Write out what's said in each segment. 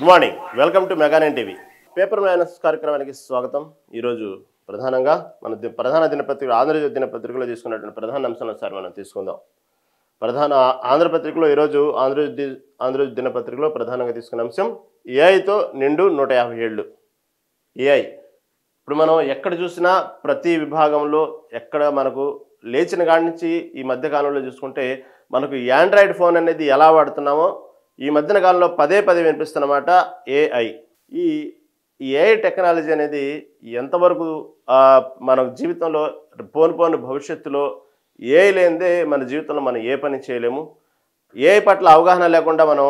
Good morning, welcome to Mega Nine TV. Paper manners కార్యక్రమానికి స్వాగతం. ఈరోజు ప్రధానంగా మన ప్రధాన దినపత్రిక ఆంధ్రజ్యోతి దినపత్రికలో తీసుకున్నటువంటి ప్రధాన అంశాలను ఒకసారి మనం తీసుకుందాం. ప్రధాన ఆంధ్రపత్రికలో ఈరోజు ఆంధ్రజ్యోతి దినపత్రికలో ప్రధానంగా తీసుకున్న అంశం ఏఐతో నిండు 150 ఏళ్ళు. ఏఐ ఇప్పుడు మనం ఎక్కడ చూసినా ప్రతి విభాగంలో ఎక్కడ మనకు లేచిన కాడి నుంచి ఈ మధ్యకాలంలో చూసుకుంటే మనకు యాండ్రాయిడ్ ఫోన్ అనేది ఎలా వాడుతున్నామో ఈ మధ్యన కాలంలో పదే వినిపిస్తున్నమాట ఏఐ. ఈ ఏఐ టెక్నాలజీ అనేది ఎంతవరకు మన జీవితంలో పోను భవిష్యత్తులో ఏఐ లేనిదే మన జీవితంలో మనం ఏ పని చేయలేము. ఏఐ పట్ల అవగాహన లేకుండా మనం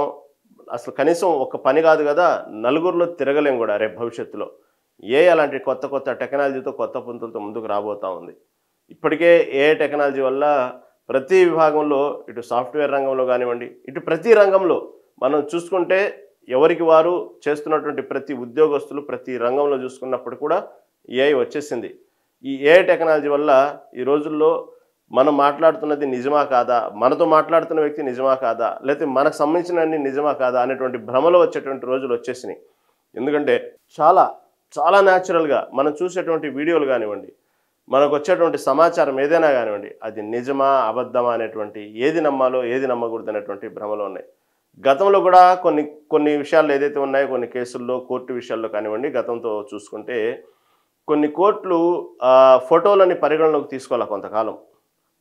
అసలు కనీసం ఒక పని కాదు కదా, నలుగురిలో తిరగలేము కూడా రేపు భవిష్యత్తులో. ఏఐ అలాంటి కొత్త టెక్నాలజీతో కొత్త పుంతులతో ముందుకు రాబోతూ ఉంది. ఇప్పటికే ఏఐ టెక్నాలజీ వల్ల ప్రతి విభాగంలో ఇటు సాఫ్ట్వేర్ రంగంలో కానివ్వండి, ఇటు ప్రతి రంగంలో మనం చూసుకుంటే ఎవరికి వారు చేస్తున్నటువంటి ప్రతి ఉద్యోగస్తులు ప్రతి రంగంలో చూసుకున్నప్పుడు కూడా ఏఐ వచ్చేసింది. ఈ ఏఐ టెక్నాలజీ వల్ల ఈ రోజుల్లో మనం మాట్లాడుతున్నది నిజమా కాదా, మనతో మాట్లాడుతున్న వ్యక్తి నిజమా కాదా, లేకపోతే మనకు సంబంధించినన్ని నిజమా కాదా అనేటువంటి భ్రమలో వచ్చేటువంటి రోజులు వచ్చేసినాయి. ఎందుకంటే చాలా న్యాచురల్గా మనం చూసేటువంటి వీడియోలు కానివ్వండి, మనకు వచ్చేటువంటి సమాచారం ఏదైనా కానివ్వండి, అది నిజమా అబద్ధమా అనేటువంటి ఏది నమ్మాలో ఏది నమ్మకూడదు అనేటువంటి భ్రమలో ఉన్నాయి. గతంలో కూడా కొన్ని విషయాలు ఏదైతే ఉన్నాయో కొన్ని కేసుల్లో కోర్టు విషయాల్లో కానివ్వండి, గతంతో చూసుకుంటే కొన్ని కోర్టులు ఫోటోలని పరిగణలోకి తీసుకోవాలి. కొంతకాలం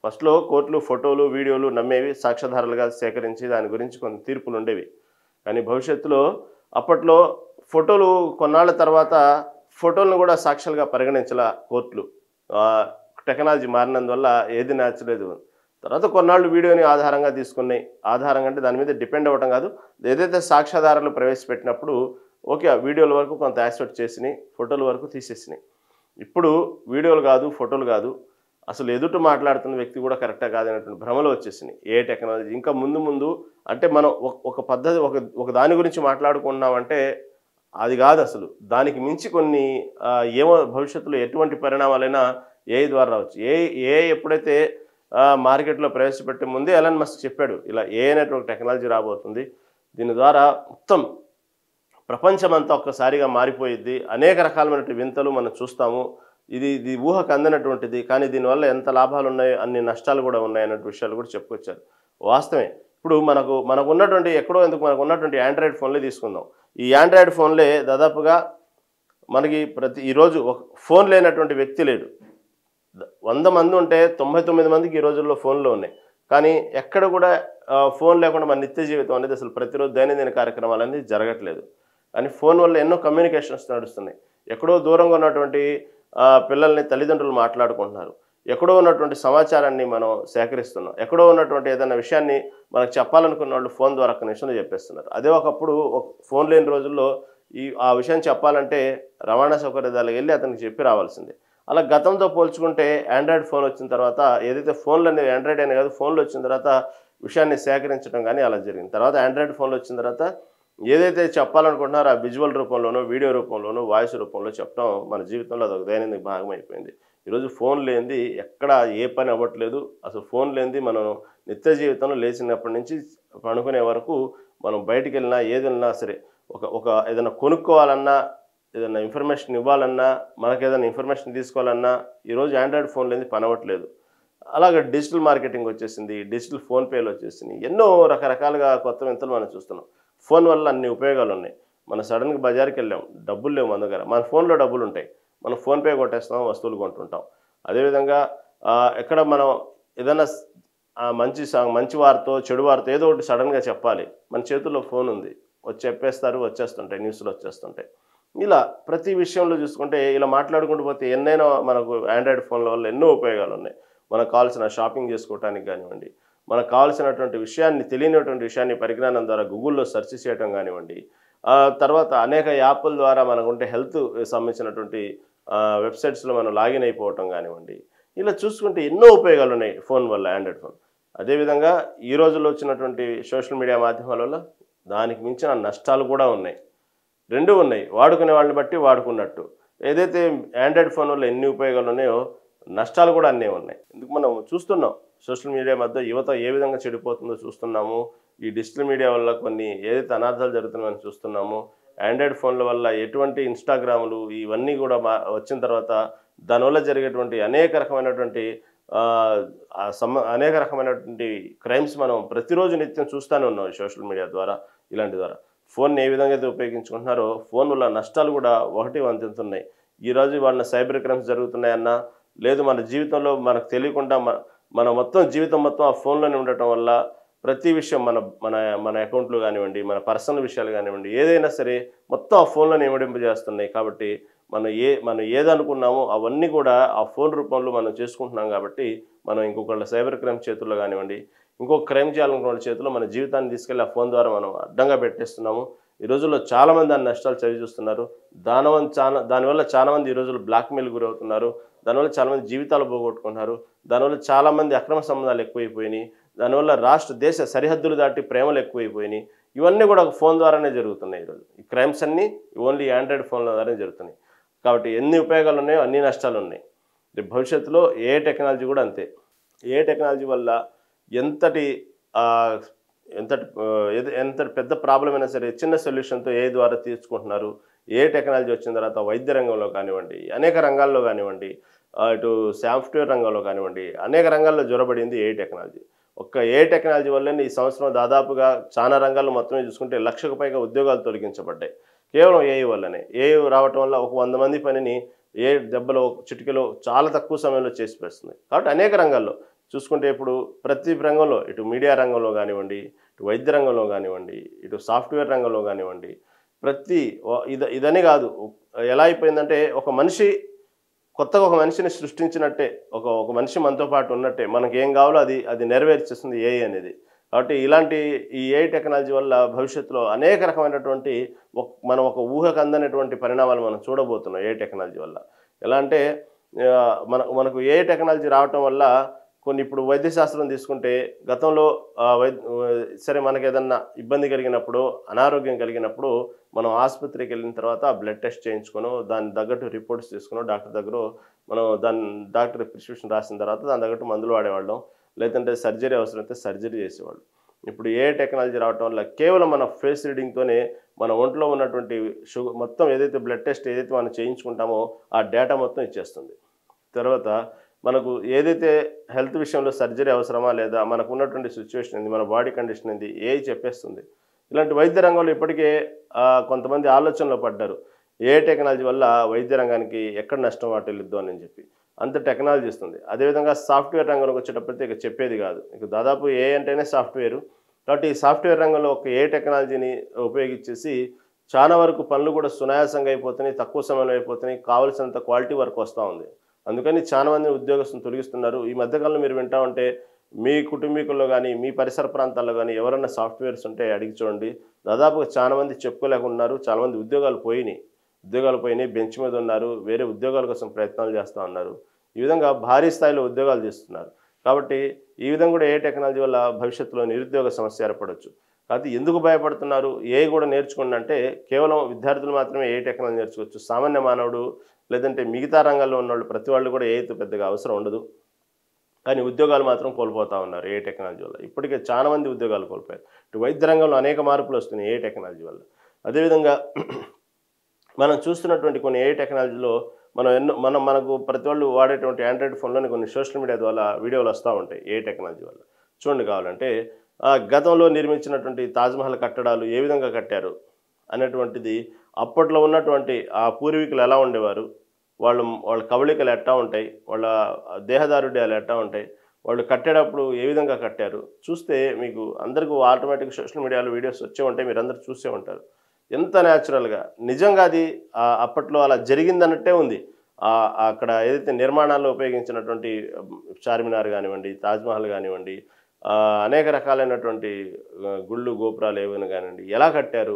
ఫస్ట్లో కోర్టులు ఫోటోలు వీడియోలు నమ్మేవి, సాక్ష్యాధారాలుగా సేకరించి దాని గురించి కొన్ని తీర్పులు ఉండేవి. కానీ భవిష్యత్తులో అప్పట్లో ఫోటోలు కొన్నాళ్ళ తర్వాత ఫోటోలను కూడా సాక్ష్యాలుగా పరిగణించాల కోర్టులు. టెక్నాలజీ మారినందువల్ల ఏది నచ్చలేదు. తర్వాత కొన్నాళ్ళు వీడియోని ఆధారంగా తీసుకున్నాయి. ఆధారంగా అంటే దాని మీద డిపెండ్ అవ్వడం కాదు, ఏదైతే సాక్ష్యాధారాలు ప్రవేశపెట్టినప్పుడు ఓకే ఆ వీడియోల వరకు కొంత యాక్సెప్ట్ చేసినాయి, ఫోటోల వరకు తీసేసినాయి. ఇప్పుడు వీడియోలు కాదు ఫోటోలు కాదు, అసలు ఎదుట మాట్లాడుతున్న వ్యక్తి కూడా కరెక్టా కాదనేటువంటి భ్రమలో వచ్చేసినాయి ఏ టెక్నాలజీ. ఇంకా ముందు అంటే మనం ఒక పద్ధతి ఒక దాని గురించి మాట్లాడుకున్నామంటే అది కాదు, అసలు దానికి మించి కొన్ని ఏమో భవిష్యత్తులో ఎటువంటి పరిణామాలైనా ఏఐ ద్వారా రావచ్చు. ఏఐ ఎప్పుడైతే మార్కెట్లో ప్రవేశపెట్టే ముందే ఎలాన్ మస్క్ చెప్పాడు, ఇలా ఏఐ అనేటువంటి టెక్నాలజీ రాబోతుంది, దీని ద్వారా మొత్తం ప్రపంచమంతా ఒక్కసారిగా మారిపోయిద్ది, అనేక రకాలైనటువంటి వింతలు మనం చూస్తాము, ఇది ఊహకు అందనటువంటిది, కానీ దీనివల్ల ఎంత లాభాలు ఉన్నాయో అన్ని నష్టాలు కూడా ఉన్నాయనే విషయాలు కూడా చెప్పుకొచ్చారు. వాస్తవమే. ఇప్పుడు మనకు ఉన్నటువంటి మనకు ఉన్నటువంటి యాండ్రాయిడ్ ఫోన్లే తీసుకుందాం. ఈ యాండ్రాయిడ్ ఫోన్లే దాదాపుగా మనకి ఈరోజు ఒక ఫోన్ లేనటువంటి వ్యక్తి లేడు. 100 మంది ఉంటే 99 మందికి ఈ రోజుల్లో ఫోన్లో ఉన్నాయి. కానీ ఎక్కడ కూడా ఫోన్ లేకుండా మన నిత్య జీవితం అనేది అసలు ప్రతిరోజు దైనందిన కార్యక్రమాలు అనేది జరగట్లేదు. కానీ ఫోన్ వల్ల ఎన్నో కమ్యూనికేషన్స్ నడుస్తున్నాయి. ఎక్కడో దూరంగా ఉన్నటువంటి పిల్లల్ని తల్లిదండ్రులు మాట్లాడుకుంటున్నారు, ఎక్కడో ఉన్నటువంటి సమాచారాన్ని మనం సేకరిస్తున్నాం, ఎక్కడో ఉన్నటువంటి ఏదైనా విషయాన్ని మనకు చెప్పాలనుకున్న వాళ్ళు ఫోన్ ద్వారా ఒక నిమిషంలో చెప్పేస్తున్నారు. అదే ఒకప్పుడు ఫోన్ లేని రోజుల్లో ఆ విషయం చెప్పాలంటే రవాణా సౌకర్యాలకు వెళ్ళి అతనికి చెప్పి రావాల్సిందే. అలా గతంతో పోల్చుకుంటే ఆండ్రాయిడ్ ఫోన్ వచ్చిన తర్వాత ఏదైతే ఫోన్లు అనేవి ఆండ్రాయిడ్ అనే కాదు ఫోన్లు వచ్చిన తర్వాత విషయాన్ని సేకరించడం కానీ అలా జరిగింది. తర్వాత ఆండ్రాయిడ్ ఫోన్లు వచ్చిన తర్వాత ఏదైతే చెప్పాలనుకుంటున్నారో ఆ విజువల్ రూపంలోనో వీడియో రూపంలోనో వాయిస్ రూపంలో చెప్పడం మన జీవితంలో అదొక దైనందిక భాగం అయిపోయింది. ఈరోజు ఫోన్ లేనిది ఎక్కడ ఏ పని అవ్వట్లేదు. అసలు ఫోన్ లేనిది మనం నిత్య జీవితంలో లేచినప్పటి నుంచి పడుకునే వరకు మనం బయటికి వెళ్ళినా ఏది వెళ్ళినా సరే ఒక ఏదైనా కొనుక్కోవాలన్నా ఏదైనా ఇన్ఫర్మేషన్ ఇవ్వాలన్నా మనకు ఏదైనా ఇన్ఫర్మేషన్ తీసుకోవాలన్నా ఈరోజు ఆండ్రాయిడ్ ఫోన్ లేనిది పని అవ్వట్లేదు. అలాగే డిజిటల్ మార్కెటింగ్ వచ్చేసింది, డిజిటల్ ఫోన్పేలు వచ్చేసింది, ఎన్నో రకరకాలుగా కొత్త వింతలు మనం చూస్తున్నాం. ఫోన్ వల్ల అన్ని ఉపయోగాలు ఉన్నాయి. మనం సడన్గా బజార్కి వెళ్ళాం, డబ్బులు లేవు మన దగ్గర, మన ఫోన్లో డబ్బులు ఉంటాయి, మనం ఫోన్పే కొట్టేస్తాం, వస్తువులు కొంటుంటాం. అదేవిధంగా ఎక్కడ మనం ఏదైనా మంచి వార్తో చెడు వార్తో ఏదో ఒకటి సడన్గా చెప్పాలి, మన చేతుల్లో ఫోన్ ఉంది, చెప్పేస్తారు, వచ్చేస్తుంటాయి, న్యూస్లో వచ్చేస్తుంటాయి. ఇలా ప్రతి విషయంలో చూసుకుంటే ఇలా మాట్లాడుకుంటూ పోతే ఎన్నైనా మనకు ఆండ్రాయిడ్ ఫోన్ల వల్ల ఎన్నో ఉపయోగాలు ఉన్నాయి. మనకు కావాల్సిన షాపింగ్ చేసుకోవడానికి కానివ్వండి, మనకు కావాల్సినటువంటి విషయాన్ని తెలియనటువంటి విషయాన్ని పరిజ్ఞానం ద్వారా గూగుల్లో సెర్చ్ చేయడం కానివ్వండి, తర్వాత అనేక యాప్ల ద్వారా మనకుంటే హెల్త్ సంబంధించినటువంటి వెబ్సైట్స్లో మనం లాగిన్ అయిపోవటం కానివ్వండి, ఇలా చూసుకుంటే ఎన్నో ఉపయోగాలు ఉన్నాయి ఫోన్ వల్ల ఆండ్రాయిడ్ ఫోన్. అదేవిధంగా ఈ రోజుల్లో వచ్చినటువంటి సోషల్ మీడియా మాధ్యమాల వల్ల దానికి మించిన నష్టాలు కూడా ఉన్నాయి. రెండూ ఉన్నాయి, వాడుకునే వాళ్ళని బట్టి వాడుకున్నట్టు. ఏదైతే ఆండ్రాయిడ్ ఫోన్ వల్ల ఎన్ని ఉపయోగాలు ఉన్నాయో నష్టాలు కూడా అన్నీ ఉన్నాయి. ఎందుకు మనం చూస్తున్నాం సోషల్ మీడియా మధ్య యువత ఏ విధంగా చెడిపోతుందో చూస్తున్నాము. ఈ డిజిటల్ మీడియా వల్ల కొన్ని ఏదైతే అనార్థాలు జరుగుతున్నాయని చూస్తున్నాము. ఆండ్రాయిడ్ ఫోన్ల వల్ల ఎటువంటి ఇన్స్టాగ్రాములు ఇవన్నీ కూడా వచ్చిన తర్వాత దానివల్ల జరిగేటువంటి అనేక రకమైనటువంటి అనేక రకమైనటువంటి క్రైమ్స్ మనం ప్రతిరోజు నిత్యం చూస్తూనే ఉన్నాం సోషల్ మీడియా ద్వారా ఇలాంటి ద్వారా. ఫోన్ని ఏ విధంగా అయితే ఉపయోగించుకుంటున్నారో ఫోన్ వల్ల నష్టాలు కూడా ఒకటి వంతున్నాయి. ఈరోజు వాళ్ళ సైబర్ క్రైమ్స్ జరుగుతున్నాయన్నా, లేదు మన జీవితంలో మనకు తెలియకుండా మన మొత్తం జీవితం మొత్తం ఆ ఫోన్లోనే ఉండటం వల్ల ప్రతి విషయం మన మన మన అకౌంట్లు కానివ్వండి, మన పర్సనల్ విషయాలు కానివ్వండి, ఏదైనా సరే మొత్తం ఆ ఫోన్లోనే ఇమిడింపజేస్తున్నాయి. కాబట్టి మనం ఏదనుకున్నామో అవన్నీ కూడా ఆ ఫోన్ రూపంలో మనం చేసుకుంటున్నాం. కాబట్టి మనం ఇంకొకళ్ళ సైబర్ క్రైమ్ చేతుల్లో కానివ్వండి, ఇంకొక క్రైమ్ చేయాలనుకున్న వాళ్ళ చేతుల్లో మన జీవితాన్ని తీసుకెళ్ళి ఆ ఫోన్ ద్వారా మనం అడ్డంగా పెట్టేస్తున్నాము. ఈ రోజుల్లో చాలామంది దాని నష్టాలు చవి చూస్తున్నారు. దానివల్ల చాలామంది ఈ రోజుల్లో బ్లాక్మెయిల్ గురవుతున్నారు. దానివల్ల చాలామంది జీవితాలు పోగొట్టుకుంటున్నారు. దానివల్ల చాలామంది అక్రమ సంబంధాలు ఎక్కువైపోయినాయి. దానివల్ల దేశ సరిహద్దులు దాటి ప్రేమలు ఎక్కువైపోయినాయి. ఇవన్నీ కూడా ఒక ఫోన్ ద్వారానే జరుగుతున్నాయి. ఈరోజు ఈ క్రైమ్స్ అన్నీ ఓన్లీ ఆండ్రాయిడ్ ఫోన్ల ద్వారానే జరుగుతున్నాయి. కాబట్టి ఎన్ని ఉపయోగాలు ఉన్నాయో అన్ని నష్టాలు ఉన్నాయి. భవిష్యత్తులో ఏ టెక్నాలజీ కూడా అంతే. ఏ టెక్నాలజీ వల్ల ఎంతటి పెద్ద ప్రాబ్లం అయినా సరే చిన్న సొల్యూషన్తో ఏ ద్వారా తీర్చుకుంటున్నారు. ఏ టెక్నాలజీ వచ్చిన తర్వాత వైద్య రంగంలో కానివ్వండి, అనేక రంగాల్లో కానివ్వండి, ఇటు సాఫ్ట్వేర్ రంగంలో కానివ్వండి, అనేక రంగాల్లో జొరబడింది ఏ టెక్నాలజీ. ఏ టెక్నాలజీ వల్లనే ఈ సంవత్సరం దాదాపుగా చాలా రంగాల్లో మొత్తమే చూసుకుంటే 1,00,000కు పైగా ఉద్యోగాలు తొలగించబడ్డాయి. కేవలం ఏఐ వల్లనే. ఏఐ రావటం వల్ల ఒక 100 మంది పనిని దెబ్బలో చిటికెలో చాలా తక్కువ సమయంలో చేసి పెడుతుంది. కాబట్టి అనేక రంగాల్లో చూసుకుంటే ఇప్పుడు ప్రతి రంగంలో ఇటు మీడియా రంగంలో కానివ్వండి, ఇటు వైద్య రంగంలో కానివ్వండి, ఇటు సాఫ్ట్వేర్ రంగంలో కానివ్వండి, ఇదని కాదు. ఎలా అయిపోయిందంటే కొత్తగా ఒక మనిషిని సృష్టించినట్టే, ఒక మనిషి మనతో పాటు ఉన్నట్టే, మనకి ఏం కావాలో అది నెరవేర్చేస్తుంది ఏఐ అనేది. కాబట్టి ఈ ఏఐ టెక్నాలజీ వల్ల భవిష్యత్తులో అనేక రకమైనటువంటి మనం ఒక ఊహకు అందనటువంటి పరిణామాలు మనం చూడబోతున్నాం ఏఐ టెక్నాలజీ వల్ల. ఎలా అంటే మనకు ఏఐ టెక్నాలజీ రావటం వల్ల ఇప్పుడు వైద్య శాస్త్రం తీసుకుంటే గతంలో సరే మనకు ఏదన్నా ఇబ్బంది కలిగినప్పుడు, అనారోగ్యం కలిగినప్పుడు మనం ఆసుపత్రికి వెళ్ళిన తర్వాత బ్లడ్ టెస్ట్ చేయించుకోనో, దాని తగ్గట్టు రిపోర్ట్స్ తీసుకునో డాక్టర్ దగ్గర డాక్టర్ ప్రిస్క్రిప్షన్ రాసిన తర్వాత దాని తగ్గట్టు మందులు వాడేవాళ్ళం. లేదంటే సర్జరీ అవసరమైతే సర్జరీ చేసేవాళ్ళు. ఇప్పుడు ఏ టెక్నాలజీ రావటం వల్ల కేవలం మన ఫేస్ రీడింగ్తోనే మన ఒంట్లో ఉన్నటువంటి మొత్తం ఏదైతే బ్లడ్ టెస్ట్ ఏదైతే మనం చేయించుకుంటామో ఆ డేటా మొత్తం ఇచ్చేస్తుంది. తర్వాత మనకు ఏదైతే హెల్త్ విషయంలో సర్జరీ అవసరమా లేదా, మనకు ఉన్నటువంటి సిచ్యువేషన్ ఏంది, మన బాడీ కండిషన్ ఏంది, ఏఐ చెప్పేస్తుంది. ఇలాంటి వైద్య రంగంలో ఇప్పటికే కొంతమంది ఆలోచనలో పడ్డారు. ఏ టెక్నాలజీ వల్ల వైద్య రంగానికి ఎక్కడ నష్టం వాటిల్లిద్దు అని చెప్పి అంత టెక్నాలజీ ఇస్తుంది. అదేవిధంగా సాఫ్ట్వేర్ రంగంలోకి వచ్చేటప్పటికి ఇక చెప్పేది కాదు. ఇక దాదాపు ఏ అంటేనే సాఫ్ట్వేరు. కాబట్టి ఈ సాఫ్ట్వేర్ రంగంలో ఒక ఏ టెక్నాలజీని ఉపయోగించేసి చాలా వరకు పనులు కూడా సునాయాసంగా అయిపోతున్నాయి, తక్కువ సమయంలో అయిపోతున్నాయి, కావాల్సినంత క్వాలిటీ వర్క్ వస్తూ ఉంది. అందుకని చాలా మంది ఉద్యోగస్తులను తొలగిస్తున్నారు. ఈ మధ్యకాలంలో మీరు వింటా ఉంటే మీ కుటుంబీకుల్లో కానీ, మీ పరిసర ప్రాంతాల్లో కానీ ఎవరన్నా సాఫ్ట్వేర్స్ ఉంటే అడిగి చూడండి. దాదాపుగా చాలామంది చెప్పుకోలేకున్నారు. చాలామంది ఉద్యోగాలు పోయినాయి, బెంచ్ మీద ఉన్నారు, వేరే ఉద్యోగాల కోసం ప్రయత్నాలు చేస్తూ ఉన్నారు. ఈ విధంగా భారీ స్థాయిలో ఉద్యోగాలు చేస్తున్నారు. కాబట్టి ఈ విధంగా కూడా ఏ టెక్నాలజీ వల్ల భవిష్యత్తులో నిరుద్యోగ సమస్య ఏర్పడవచ్చు. కాబట్టి ఎందుకు భయపడుతున్నారు? ఏ కూడా నేర్చుకోండి అంటే కేవలం విద్యార్థులు మాత్రమే ఏ టెక్నాలజీ నేర్చుకోవచ్చు. సామాన్య మానవుడు లేదంటే మిగతా రంగాల్లో ఉన్నవాళ్ళు ప్రతి వాళ్ళు కూడా ఏతో పెద్దగా అవసరం ఉండదు. కానీ ఉద్యోగాలు మాత్రం కోల్పోతూ ఉన్నారు ఏ టెక్నాలజీ వల్ల. ఇప్పటికే చాలా మంది ఉద్యోగాలు కోల్పోయారు. ఇటు వైద్య రంగంలో అనేక మార్పులు వస్తున్నాయి ఏ టెక్నాలజీ వల్ల. అదేవిధంగా మనం చూస్తున్నటువంటి కొన్ని ఏ టెక్నాలజీలో మనకు ప్రతి వాళ్ళు వాడేటువంటి ఆండ్రాయిడ్ ఫోన్లోని కొన్ని సోషల్ మీడియా ద్వారా వీడియోలు వస్తూ ఉంటాయి ఏ టెక్నాలజీ వల్ల. చూడండి కావాలంటే గతంలో నిర్మించినటువంటి తాజ్మహల్ కట్టడాలు ఏ విధంగా కట్టారు అనేటువంటిది, అప్పట్లో ఉన్నటువంటి ఆ పూర్వీకులు ఎలా ఉండేవారు, వాళ్ళ కవళికలు ఎట్టా ఉంటాయి, వాళ్ళ దేహదారుడ్యాలు ఎట్టా ఉంటాయి, వాళ్ళు కట్టేటప్పుడు ఏ విధంగా కట్టారు చూస్తే మీకు అందరికీ ఆటోమేటిక్గా సోషల్ మీడియాలో వీడియోస్ వచ్చే ఉంటాయి, మీరు అందరూ చూసే ఉంటారు. ఎంత న్యాచురల్గా నిజంగా అది అప్పట్లో అలా జరిగిందన్నట్టే ఉంది. అక్కడ ఏదైతే నిర్మాణాల్లో ఉపయోగించినటువంటి చార్మినార్ కానివ్వండి, తాజ్మహల్ కానివ్వండి, అనేక రకాలైనటువంటి గుళ్ళు గోపురాలు ఏమైనా కానివ్వండి, ఎలా కట్టారు,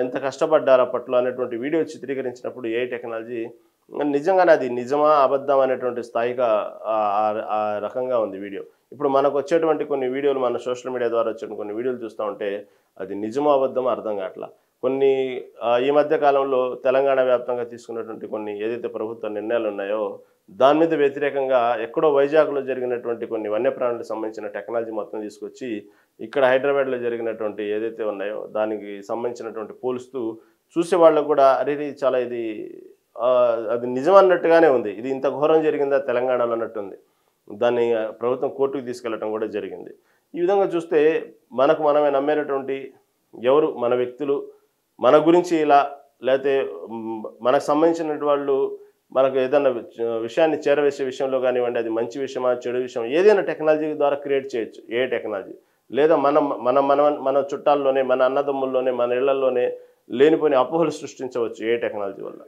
ఎంత కష్టపడ్డారు అప్పట్లో అనేటువంటి వీడియో చిత్రీకరించినప్పుడు ఏ టెక్నాలజీ నిజంగానే అది నిజమా అబద్ధం అనేటువంటి స్థాయిగా ఆ రకంగా ఉంది వీడియో. ఇప్పుడు మనకు వచ్చేటువంటి కొన్ని వీడియోలు మన సోషల్ మీడియా ద్వారా వచ్చే కొన్ని వీడియోలు చూస్తూ ఉంటే అది నిజమో అబద్ధమో అర్థం కావట్లా. కొన్ని ఈ మధ్య కాలంలో తెలంగాణ వ్యాప్తంగా తీసుకున్నటువంటి కొన్ని ఏదైతే ప్రభుత్వ నిర్ణయాలు ఉన్నాయో దాని మీద వ్యతిరేకంగా ఎక్కడో వైజాగ్లో జరిగినటువంటి కొన్ని వన్యప్రాణులకు సంబంధించిన టెక్నాలజీ మొత్తం తీసుకొచ్చి ఇక్కడ హైదరాబాద్లో జరిగినటువంటి ఏదైతే ఉన్నాయో దానికి సంబంధించినటువంటి పోలుస్తూ చూసే వాళ్ళకు కూడా అరే ఇది చాలా ఇది అది నిజం అన్నట్టుగానే ఉంది, ఇది ఇంత ఘోరం జరిగిందా తెలంగాణలో అన్నట్టుంది. దాన్ని ప్రభుత్వం కోర్టుకు తీసుకెళ్లడం కూడా జరిగింది. ఈ విధంగా చూస్తే మనకు మనమే నమ్మేటటువంటి ఎవరు మన వ్యక్తులు మన గురించి ఇలా లేకపోతే మనకు సంబంధించినటువంటి వాళ్ళు మనకు ఏదైనా విషయాన్ని చేరవేసే విషయంలో కానివ్వండి, అది మంచి విషయమా చెడు విషయం ఏదైనా టెక్నాలజీ ద్వారా క్రియేట్ చేయొచ్చు. ఏ టెక్నాలజీ లేదా మన చుట్టాల్లోనే మన అన్నదమ్ముల్లోనే మన ఇళ్లలోనే లేనిపోయిన అపోహలు సృష్టించవచ్చు ఏ టెక్నాలజీ వల్ల.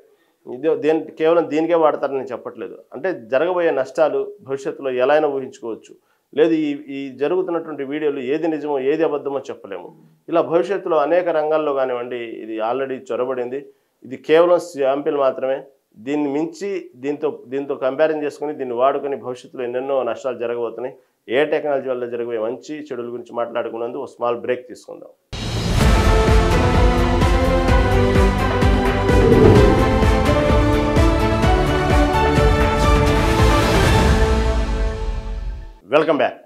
కేవలం దీనికే వాడతారని నేను చెప్పట్లేదు. అంటే జరగబోయే నష్టాలు భవిష్యత్తులో ఎలా అయినా ఊహించుకోవచ్చు. లేదు ఈ జరుగుతున్నటువంటి వీడియోలు ఏది నిజమో ఏది అబద్ధమో చెప్పలేము. ఇలా భవిష్యత్తులో అనేక రంగాల్లో కానివ్వండి ఇది ఆల్రెడీ చొరబడింది. ఇది కేవలం శాంపిల్ మాత్రమే. దీన్ని మించి దీంతో కంపారిజన్ చేసుకుని దీన్ని వాడుకొని భవిష్యత్తులో ఎన్నెన్నో నష్టాలు జరగబోతున్నాయి. ఏ టెక్నాలజీ వల్ల జరిగే మంచి చెడుల గురించి మాట్లాడుకున్నందుకు ఒక స్మాల్ బ్రేక్ తీసుకుందాం. Welcome back.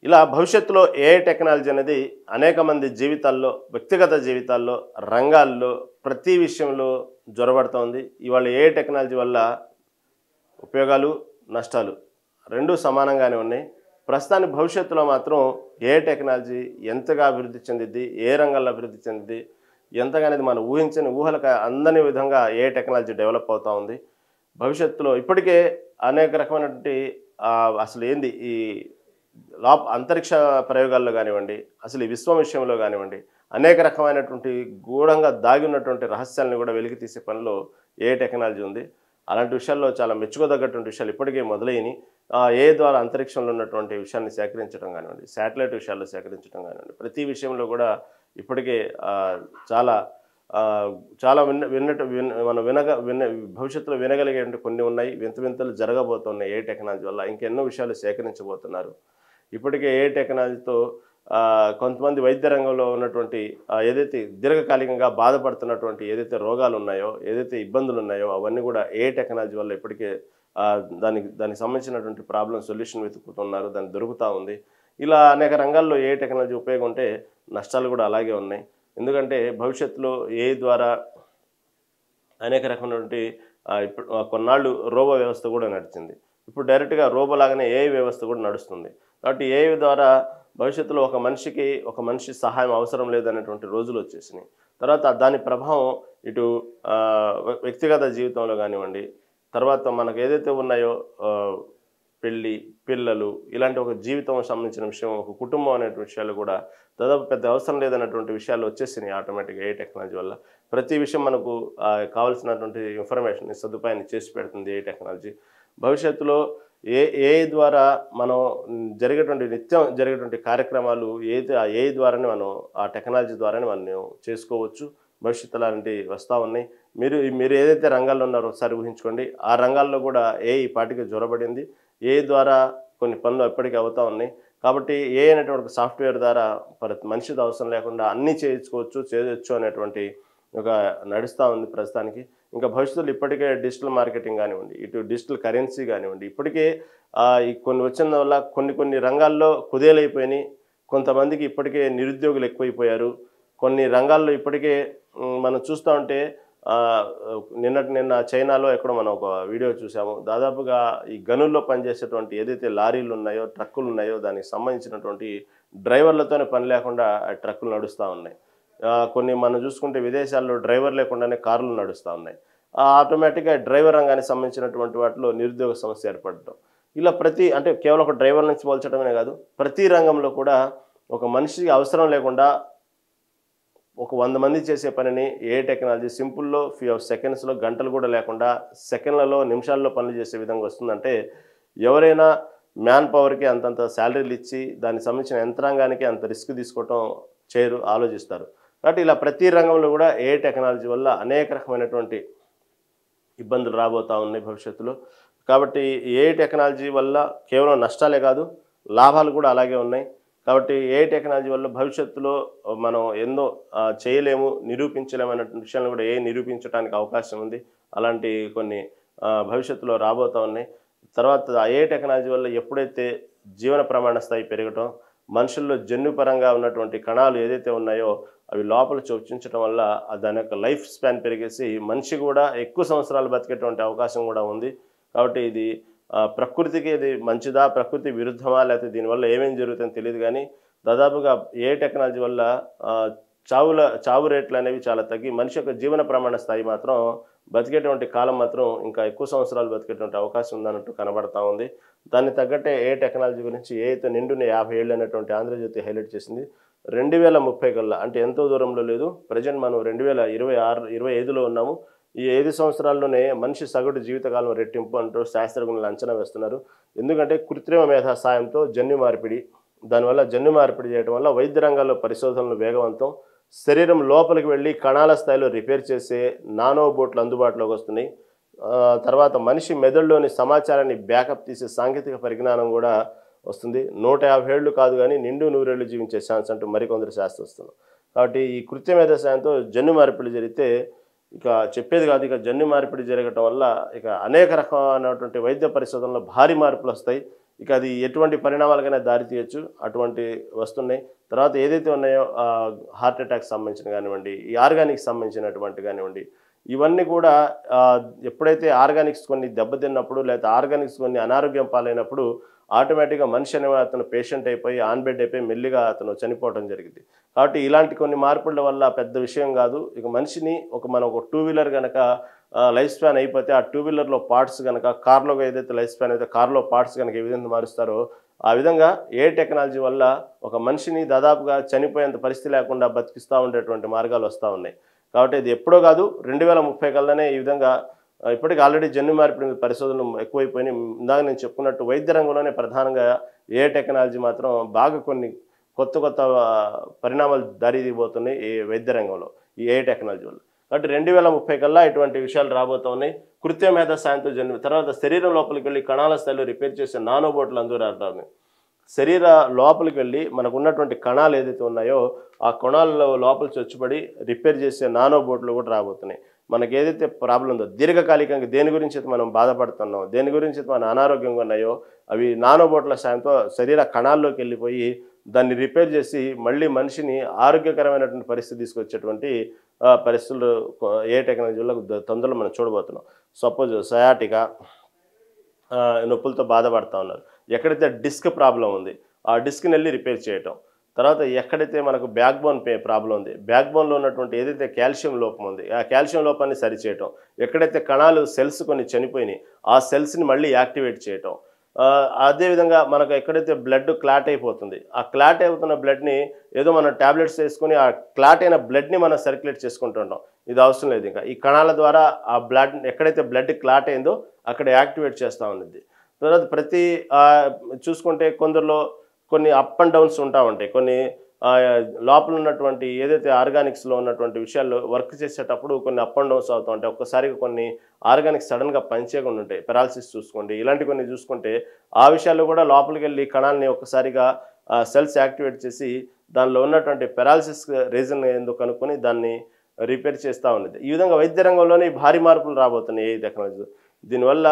ఇలా భవిష్యత్తులో ఏఐ టెక్నాలజీ అనేది అనేక మంది జీవితాల్లో, వ్యక్తిగత జీవితాల్లో, రంగాల్లో ప్రతి విషయంలో జొరబడుతోంది. ఇవాళ ఏఐ టెక్నాలజీ వల్ల ఉపయోగాలు నష్టాలు రెండూ సమానంగానే ఉన్నాయి. ప్రస్తుతానికి భవిష్యత్తులో మాత్రం ఏఐ టెక్నాలజీ ఎంతగా అభివృద్ధి చెందిద్ది, ఏ రంగాల్లో అభివృద్ధి చెందిద్ది, ఎంతగానేది మనం ఊహించని ఊహలకు అందని విధంగా ఏఐ టెక్నాలజీ డెవలప్ అవుతూ ఉంది. భవిష్యత్తులో ఇప్పటికే అనేక రకమైనటువంటి అసలు ఏంది ఈ అంతరిక్ష ప్రయోగాల్లో కానివ్వండి, అసలు ఈ విశ్వం విషయంలో కానివ్వండి, అనేక రకమైనటువంటి గూఢంగా దాగి ఉన్నటువంటి రహస్యాలను కూడా వెలికి తీసే పనిలో ఏ టెక్నాలజీ ఉంది. అలాంటి విషయాల్లో చాలా మెచ్చుకోదగ్గటువంటి విషయాలు ఇప్పటికే మొదలైనవి. ఏ ద్వారా అంతరిక్షంలో ఉన్నటువంటి విషయాన్ని సేకరించడం కానివ్వండి, శాటిలైట్ విషయాల్లో సేకరించడం కానివ్వండి, ప్రతి విషయంలో కూడా ఇప్పటికే చాలా చాలా భవిష్యత్తులో వినగలిగే కొన్ని ఉన్నాయి. వింతలు జరగబోతున్నాయి ఏ టెక్నాలజీ వల్ల. ఇంకెన్నో విషయాలు సేకరించబోతున్నారు. ఇప్పటికే ఏ టెక్నాలజీతో కొంతమంది వైద్య రంగంలో ఉన్నటువంటి ఏదైతే దీర్ఘకాలికంగా బాధపడుతున్నటువంటి ఏదైతే రోగాలు ఉన్నాయో, ఏదైతే ఇబ్బందులు ఉన్నాయో అవన్నీ కూడా ఏ టెక్నాలజీ వల్ల ఇప్పటికే దానికి సంబంధించినటువంటి ప్రాబ్లం సొల్యూషన్ వెతుకుతున్నారు, దాన్ని దొరుకుతూ ఉంది. ఇలా అనేక రంగాల్లో ఏ టెక్నాలజీ ఉపయోగం ఉంటే నష్టాలు కూడా అలాగే ఉన్నాయి. ఎందుకంటే భవిష్యత్తులో ఏ ద్వారా అనేక రకమైనటువంటి ఇప్పుడు కొన్నాళ్ళు రోబో వ్యవస్థ కూడా నడిచింది. ఇప్పుడు డైరెక్ట్గా రోబో లాగానే ఏఐ వ్యవస్థ కూడా నడుస్తుంది. కాబట్టి ఏఐ ద్వారా భవిష్యత్తులో ఒక మనిషి సహాయం అవసరం లేదనేటువంటి రోజులు వచ్చేసినాయి. తర్వాత దాని ప్రభావం ఇటు వ్యక్తిగత జీవితంలో కానివ్వండి, తర్వాత మనకు ఏదైతే ఉన్నాయో పెళ్ళి, పిల్లలు, ఇలాంటి ఒక జీవితం సంబంధించిన విషయం, ఒక కుటుంబం అనే విషయాలు కూడా దాదాపు పెద్ద అవసరం లేదన్నటువంటి విషయాలు వచ్చేసినాయి ఆటోమేటిక్గా ఏ టెక్నాలజీ వల్ల. ప్రతి విషయం మనకు కావాల్సినటువంటి ఇన్ఫర్మేషన్ సదుపాయాన్ని చేసి పెడుతుంది ఏ టెక్నాలజీ. భవిష్యత్తులో ఏ ద్వారా మనం నిత్యం జరిగేటువంటి కార్యక్రమాలు ఏ ద్వారానే మనం ఆ టెక్నాలజీ ద్వారానే మనం చేసుకోవచ్చు. భవిష్యత్తులో అలాంటివి వస్తూ ఉన్నాయి. మీరు ఏదైతే రంగాల్లో ఉన్నారో ఒకసారి ఊహించుకోండి. ఆ రంగాల్లో కూడా ఈ పాటికి జ్వరబడింది. ఏ ద్వారా కొన్ని పనులు ఎప్పటికీ అవుతూ ఉన్నాయి. కాబట్టి ఏ అనేటువంటి సాఫ్ట్వేర్ ద్వారా మనిషితో అవసరం లేకుండా అన్నీ చేయొచ్చు అనేటువంటి ఒక నడుస్తూ ఉంది ప్రస్తుతానికి. ఇంకా భవిష్యత్తులో ఇప్పటికే డిజిటల్ మార్కెటింగ్ కానివ్వండి, ఇటు డిజిటల్ కరెన్సీ కానివ్వండి, ఇప్పటికే కొన్ని వచ్చిన వల్ల కొన్ని రంగాల్లో కుదేలైపోయినాయి. కొంతమందికి ఇప్పటికే నిరుద్యోగులు ఎక్కువైపోయారు. కొన్ని రంగాల్లో ఇప్పటికే మనం చూస్తూ ఉంటే నిన్న చైనాలో ఎక్కడో మనం ఒక వీడియో చూసాము. దాదాపుగా ఈ గనుల్లో పనిచేసేటువంటి ఏదైతే లారీలు ఉన్నాయో, ట్రక్కులు ఉన్నాయో దానికి సంబంధించినటువంటి డ్రైవర్లతోనే పని లేకుండా ట్రక్కులు నడుస్తూ ఉన్నాయి. కొన్ని మనం చూసుకుంటే విదేశాల్లో డ్రైవర్ లేకుండానే కార్లు నడుస్తూ ఉన్నాయి. ఆటోమేటిక్గా డ్రైవర్ రంగానికి సంబంధించినటువంటి వాటిలో నిరుద్యోగ సమస్య ఏర్పడటం. ఇలా అంటే కేవలం ఒక డ్రైవర్ నుంచి పోల్చడమే కాదు, ప్రతి రంగంలో కూడా ఒక మనిషికి అవసరం లేకుండా ఒక 100 మంది చేసే పనిని ఏ టెక్నాలజీ సింపుల్లో ఫ్యూ సెకండ్స్లో, గంటలు కూడా లేకుండా సెకండ్లలో, నిమిషాల్లో పనులు చేసే విధంగా వస్తుందంటే ఎవరైనా మ్యాన్ పవర్కి అంతంత శాలరీలు ఇచ్చి దానికి సంబంధించిన యంత్రాంగానికి అంత రిస్క్ తీసుకోవటం చేయరు, ఆలోచిస్తారు. కాబట్టి ఇలా ప్రతి రంగంలో కూడా ఏ టెక్నాలజీ వల్ల అనేక రకమైనటువంటి ఇబ్బందులు రాబోతూ ఉన్నాయి భవిష్యత్తులో. కాబట్టి ఏ టెక్నాలజీ వల్ల కేవలం నష్టాలే కాదు, లాభాలు కూడా అలాగే ఉన్నాయి. కాబట్టి ఏఐ టెక్నాలజీ వల్ల భవిష్యత్తులో మనం ఎన్నో చేయలేము, నిరూపించలేము అన్నటువంటి విషయాలను కూడా ఏఐ నిరూపించడానికి అవకాశం ఉంది. అలాంటి కొన్ని భవిష్యత్తులో రాబోతా ఉన్నాయి. తర్వాత ఏఐ టెక్నాలజీ వల్ల ఎప్పుడైతే జీవన ప్రమాణ స్థాయి పెరగటం, మనుషుల్లో జన్యుపరంగా ఉన్నటువంటి కణాలు ఏదైతే ఉన్నాయో అవి లోపల చొప్పించడం వల్ల దాని యొక్క లైఫ్ స్పాన్ పెరిగేసి మనిషి కూడా ఎక్కువ సంవత్సరాలు బతికేటువంటి అవకాశం కూడా ఉంది. కాబట్టి ఇది ప్రకృతికి ఇది మంచిదా, ప్రకృతి విరుద్ధమా, లేకపోతే దీనివల్ల ఏమేమి జరుగుతుందో తెలియదు. కానీ దాదాపుగా ఏ టెక్నాలజీ వల్ల చావు రేట్లు అనేవి చాలా తగ్గి మనిషి యొక్క జీవన ప్రమాణ స్థాయి మాత్రం బతికేటువంటి కాలం మాత్రం ఇంకా ఎక్కువ సంవత్సరాలు బతికేటువంటి అవకాశం ఉందన్నట్టు కనబడతా ఉంది. దాన్ని తగ్గట్టే ఏ టెక్నాలజీ గురించి ఏదైతే నిండుని 50 ఏళ్ళు అనేటువంటి ఆంధ్రజ్యోతి హైలైట్ చేసింది. 2030 కల్లా, అంటే ఎంతో దూరంలో లేదు, ప్రజెంట్ మనం 2025లో ఉన్నాము. ఈ 5 సంవత్సరాల్లోనే మనిషి సగటు జీవితకాలం రెట్టింపు అంటూ శాస్త్రజ్ఞులు అంచనా వేస్తున్నారు. ఎందుకంటే కృత్రిమ మేధా సాయంతో జన్యు మార్పిడి, దానివల్ల జన్యు మార్పిడి చేయడం వల్ల వైద్య రంగాల్లో పరిశోధనలు వేగవంతం, శరీరం లోపలికి వెళ్ళి కణాల స్థాయిలో రిపేర్ చేసే నానో బోట్లు అందుబాటులోకి వస్తున్నాయి. తర్వాత మనిషి మెదడులోని సమాచారాన్ని బ్యాకప్ తీసే సాంకేతిక పరిజ్ఞానం కూడా వస్తుంది. 150 ఏళ్ళు కాదు కానీ నిండు 100 ఏళ్ళు జీవించే ఛాన్స్ అంటూ మరికొందరు శాస్త్రస్తున్నారు. కాబట్టి ఈ కృత్రిమ మేధా సాయంతో జన్యు మార్పిడి జరిగితే ఇక చెప్పేది కాదు. ఇక జన్యు మార్పిడి జరగటం వల్ల ఇక అనేక రకమైనటువంటి వైద్య పరిశోధనలో భారీ మార్పులు వస్తాయి. ఇక అది ఎటువంటి పరిణామాలకైనా దారి తీయచ్చు, అటువంటి వస్తున్నాయి. తర్వాత ఏదైతే ఉన్నాయో హార్ట్ అటాక్ సంబంధించిన కానివ్వండి, ఈ ఆర్గానిక్స్ సంబంధించినటువంటి కానివ్వండి, ఇవన్నీ కూడా ఎప్పుడైతే ఆర్గానిక్స్ కొన్ని దెబ్బతిన్నప్పుడు లేకపోతే ఆర్గానిక్స్ కొన్ని అనారోగ్యం పాలైనప్పుడు ఆటోమేటిక్గా మనిషి అనే అతను పేషెంట్ అయిపోయి ఆన్ బెడ్ అయిపోయి మెల్లిగా అతను చనిపోవడం జరిగింది. కాబట్టి ఇలాంటి కొన్ని మార్పుల వల్ల పెద్ద విషయం కాదు. ఇక మనిషిని మనం ఒక 2 వీలర్ కనుక లైఫ్ స్పాన్ అయిపోతే ఆ 2 వీలర్లో పార్ట్స్ కనుక కార్లో ఏదైతే లైఫ్ స్పాన్ అయితే కార్లో పార్ట్స్ కనుక ఏ విధంగా మారుస్తారో ఆ విధంగా ఏ టెక్నాలజీ వల్ల ఒక మనిషిని దాదాపుగా చనిపోయేంత పరిస్థితి లేకుండా బతికిస్తూ ఉండేటువంటి మార్గాలు వస్తూ ఉన్నాయి. కాబట్టి ఇది ఎప్పుడో కాదు, 2030 కల్లానే ఈ విధంగా ఇప్పటికీ ఆల్రెడీ జన్యు మార్పిడి పరిశోధనలు ఎక్కువైపోయినాయి. ఇందాక నేను చెప్పుకున్నట్టు వైద్య రంగంలోనే ప్రధానంగా ఏ టెక్నాలజీ మాత్రం బాగా కొన్ని కొత్త పరిణామాలు దారితీయబోతున్నాయి ఈ వైద్య రంగంలో ఈ ఏ టెక్నాలజీ వల్ల. కాబట్టి 2030 కల్లా ఇటువంటి విషయాలు రాబోతూ ఉన్నాయి. కృత్రిమ మేధా సాయంతో తర్వాత శరీరం లోపలికి వెళ్ళి కణాల స్థాయిలో రిపేర్ చేసే నానోబోట్లు అందురాడుతున్నాయి. శరీర లోపలికి వెళ్ళి మనకు ఉన్నటువంటి కణాలు ఏదైతే ఉన్నాయో ఆ కణాలలో లోపల చొచ్చుపడి రిపేర్ చేసే నానోబోట్లు కూడా రాబోతున్నాయి. మనకి ఏదైతే ప్రాబ్లం ఉందో దీర్ఘకాలికంగా దేని గురించి అయితే మనం బాధపడుతున్నామో, దేని గురించి అయితే మన అనారోగ్యంగా ఉన్నాయో అవి నానోబోట్ల సాయంతో శరీర కణాల్లోకి వెళ్ళిపోయి దాన్ని రిపేర్ చేసి మళ్ళీ మనిషిని ఆరోగ్యకరమైనటువంటి పరిస్థితి తీసుకొచ్చేటువంటి పరిస్థితులు ఏ టెక్నాలజీ వల్ల తొందరలో మనం చూడబోతున్నాం. సపోజ్ సయాటికా నొప్పులతో బాధపడుతూ ఉన్నారు, ఎక్కడైతే డిస్క్ ప్రాబ్లం ఉంది ఆ డిస్క్ని వెళ్ళి రిపేర్ చేయటం. తర్వాత ఎక్కడైతే మనకు బ్యాక్ బోన్ ప్రాబ్లం ఉంది, బ్యాక్ బోన్లో ఉన్నటువంటి ఏదైతే కాల్షియం లోపం ఉంది ఆ కాల్షియం లోపాన్ని సరిచేయటం. ఎక్కడైతే కణాలు సెల్స్ కొన్ని చనిపోయినాయి ఆ సెల్స్ని మళ్ళీ యాక్టివేట్ చేయటం. అదేవిధంగా మనకు ఎక్కడైతే బ్లడ్ క్లాట్ అయిపోతుంది ఆ క్లాట్ అవుతున్న బ్లడ్ని ఏదో మనం ట్యాబ్లెట్స్ వేసుకొని ఆ క్లాట్ అయిన బ్లడ్ని మనం సర్క్యులేట్ చేసుకుంటుంటాం. ఇది అవసరం లేదు. ఇంకా ఈ కణాల ద్వారా ఆ బ్లడ్ ఎక్కడైతే బ్లడ్ క్లాట్ అయిందో అక్కడ యాక్టివేట్ చేస్తూ ఉన్నది. తర్వాత ప్రతి చూసుకుంటే కొందరిలో కొన్ని అప్ అండ్ డౌన్స్ ఉంటా ఉంటాయి. కొన్ని లోపల ఉన్నటువంటి ఏదైతే ఆర్గానిక్స్లో ఉన్నటువంటి విషయాల్లో వర్క్ చేసేటప్పుడు కొన్ని అప్ అండ్ డౌన్స్ అవుతూ ఉంటాయి. ఒక్కసారిగా కొన్ని ఆర్గానిక్స్ సడన్గా పనిచేయకుండా ఉంటాయి. పెరాలసిస్ చూసుకోండి, ఇలాంటి కొన్ని చూసుకుంటే ఆ విషయాల్లో కూడా లోపలికి వెళ్ళి కణాలని ఒక్కసారిగా సెల్స్ యాక్టివేట్ చేసి దానిలో ఉన్నటువంటి పెరాలసిస్ రీజన్ ఎందుకు కనుక్కొని దాన్ని రిపేర్ చేస్తూ ఉన్నది. ఈ విధంగా వైద్య రంగంలోనే భారీ మార్పులు రాబోతున్నాయి ఈ టెక్నాలజీ. దీనివల్ల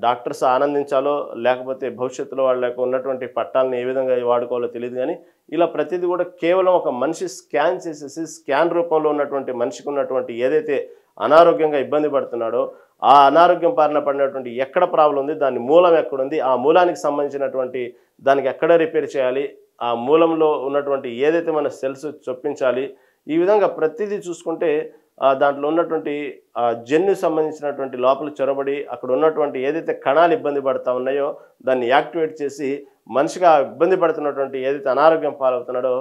డాక్టర్స్ ఆనందించాలో లేకపోతే భవిష్యత్తులో వాళ్ళకు ఉన్నటువంటి పట్టాలను ఏ విధంగా వాడుకోవాలో తెలియదు. కానీ ఇలా ప్రతిదీ కూడా కేవలం ఒక మనిషి స్కాన్ చేసేసి స్కాన్ రూపంలో ఉన్నటువంటి మనిషికి ఉన్నటువంటి ఏదైతే అనారోగ్యంగా ఇబ్బంది పడుతున్నాడో ఆ అనారోగ్యం బారిన పడినటువంటి ఎక్కడ ప్రాబ్లం ఉంది, దాని మూలం ఎక్కడుంది, ఆ మూలానికి సంబంధించినటువంటి దానికి ఎక్కడ రిపేర్ చేయాలి, ఆ మూలంలో ఉన్నటువంటి ఏదైతే మన సెల్స్ చొప్పించాలి, ఈ విధంగా ప్రతిదీ చూసుకుంటే దాంట్లో ఉన్నటువంటి జన్యు సంబంధించినటువంటి లోపల చొరబడి అక్కడ ఉన్నటువంటి ఏదైతే కణాలు ఇబ్బంది పడుతూ ఉన్నాయో దాన్ని యాక్టివేట్ చేసి మనిషిగా ఇబ్బంది పడుతున్నటువంటి ఏదైతే అనారోగ్యం పాలవుతున్నాడో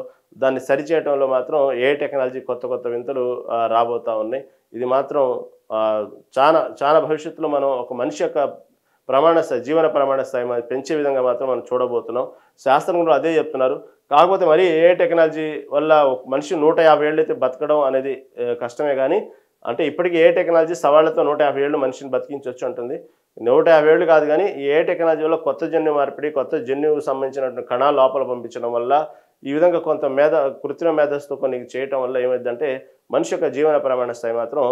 దాన్ని సరిచేయడంలో మాత్రం ఏ టెక్నాలజీ కొత్త వింతలు రాబోతూ ఉన్నాయి. ఇది మాత్రం చాలా భవిష్యత్తులో మనం ఒక మనిషి యొక్క జీవన ప్రమాణ స్థాయి పెంచే విధంగా మాత్రం మనం చూడబోతున్నాం. శాస్త్రంలో అదే చెప్తున్నారు. కాకపోతే మరి ఏ టెక్నాలజీ వల్ల మనిషి 150 ఏళ్ళు అయితే బతకడం అనేది కష్టమే. కానీ అంటే ఇప్పటికీ ఏ టెక్నాలజీ సవాళ్లతో 150 ఏళ్ళు మనిషిని బతికించవచ్చు అంటుంది. 150 ఏళ్ళు కాదు కానీ ఈ ఏ టెక్నాలజీ వల్ల కొత్త జన్యు మార్పిడి, కొత్త జన్యువుకు సంబంధించినటువంటి కణాలు లోపల పంపించడం వల్ల ఈ విధంగా కొంత కృత్రిమ మేధస్సుతో కొన్ని చేయటం వల్ల ఏమైందంటే మనిషి యొక్క జీవన ప్రమాణ స్థాయి మాత్రం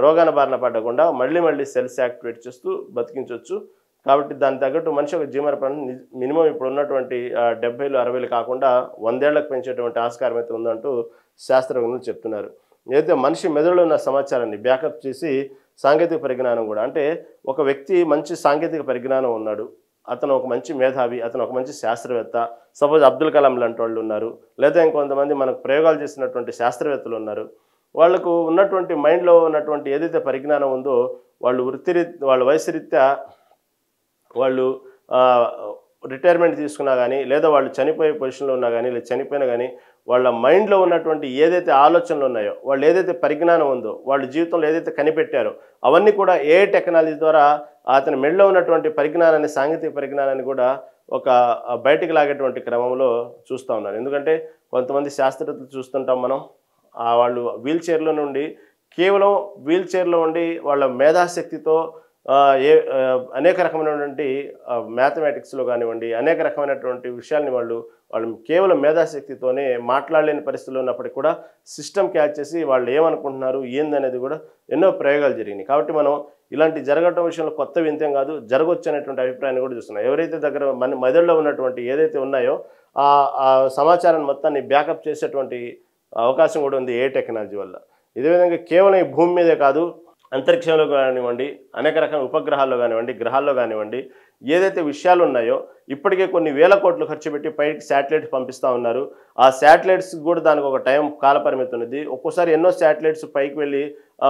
రోగాన బారిన పడకుండా మళ్ళీ మళ్ళీ సెల్స్ యాక్టివేట్ చేస్తూ బతికించవచ్చు. కాబట్టి దానికి తగ్గట్టు మనిషి యొక్క జీవన ప్రమాణం మినిమం ఇప్పుడు ఉన్నటువంటి 70లు 60లు కాకుండా 100 ఏళ్లకు పెంచేటువంటి ఆస్కారం అయితే ఉందంటూ శాస్త్రజ్ఞులు చెప్తున్నారు. ఏదైతే మనిషి మెదడులో ఉన్న సమాచారాన్ని బ్యాకప్ చేసి సాంకేతిక పరిజ్ఞానం కూడా, అంటే ఒక వ్యక్తి మంచి సాంకేతిక పరిజ్ఞానం ఉన్నాడు, అతను ఒక మంచి మేధావి, అతను ఒక మంచి శాస్త్రవేత్త, సపోజ్ అబ్దుల్ కలాం లాంటి వాళ్ళు ఉన్నారు, లేదా ఇంకొంతమంది మనకు ప్రయోగాలు చేసినటువంటి శాస్త్రవేత్తలు ఉన్నారు. వాళ్లకు ఉన్నటువంటి మైండ్లో ఉన్నటువంటి ఏదైతే పరిజ్ఞానం ఉందో వాళ్ళ వయసు రీత్యా వాళ్ళు రిటైర్మెంట్ తీసుకున్నా కానీ, లేదా వాళ్ళు చనిపోయే పొజిషన్లో ఉన్నా కానీ, లేదా చనిపోయినా కానీ వాళ్ళ మైండ్లో ఉన్నటువంటి ఏదైతే ఆలోచనలు ఉన్నాయో, వాళ్ళు ఏదైతే పరిజ్ఞానం ఉందో, వాళ్ళ జీవితంలో ఏదైతే కనిపెట్టారో అవన్నీ కూడా ఏ టెక్నాలజీ ద్వారా అతని మెడలో ఉన్నటువంటి పరిజ్ఞానాన్ని, సాంకేతిక పరిజ్ఞానాన్ని కూడా ఒక బయటికి లాగేటువంటి క్రమంలో చూస్తూ ఉన్నారు. ఎందుకంటే కొంతమంది శాస్త్రవేత్తలు చూస్తుంటాం మనం, వాళ్ళు కేవలం వీల్ చైర్లో ఉండి వాళ్ళ మేధాశక్తితో అనేక రకమైనటువంటి మ్యాథమెటిక్స్లో కానివ్వండి, అనేక రకమైనటువంటి విషయాల్ని వాళ్ళు కేవలం మేధాశక్తితోనే మాట్లాడలేని పరిస్థితుల్లో ఉన్నప్పటికీ కూడా సిస్టమ్ క్యాచ్ చేసి వాళ్ళు ఏమనుకుంటున్నారు ఏందనేది కూడా ఎన్నో ప్రయోగాలు జరిగినాయి. కాబట్టి మనం ఇలాంటి జరగటం విషయంలో కొత్త వింతేం కాదు, జరగవచ్చు అనేటువంటి అభిప్రాయాన్ని కూడా చూస్తున్నాం. ఎవరైతే దగ్గర మెదడులో ఉన్నటువంటి ఏదైతే ఉన్నాయో ఆ సమాచారాన్ని మొత్తాన్ని బ్యాకప్ చేసేటువంటి అవకాశం కూడా ఉంది ఏ టెక్నాలజీ వల్ల. ఇదే విధంగా కేవలం ఈ భూమి మీదే కాదు, అంతరిక్షంలో కానివ్వండి, అనేక రకాల ఉపగ్రహాల్లో కానివ్వండి, గ్రహాల్లో కానివ్వండి, ఏదైతే విషయాలు ఉన్నాయో ఇప్పటికే కొన్ని వేల కోట్లు ఖర్చు పెట్టి పైకి శాటిలైట్స్ పంపిస్తూ ఉన్నారు. ఆ శాటిలైట్స్ కూడా దానికి ఒక కాల పరిమితి ఉన్నది. ఒక్కోసారి ఎన్నో శాటిలైట్స్ పైకి వెళ్ళి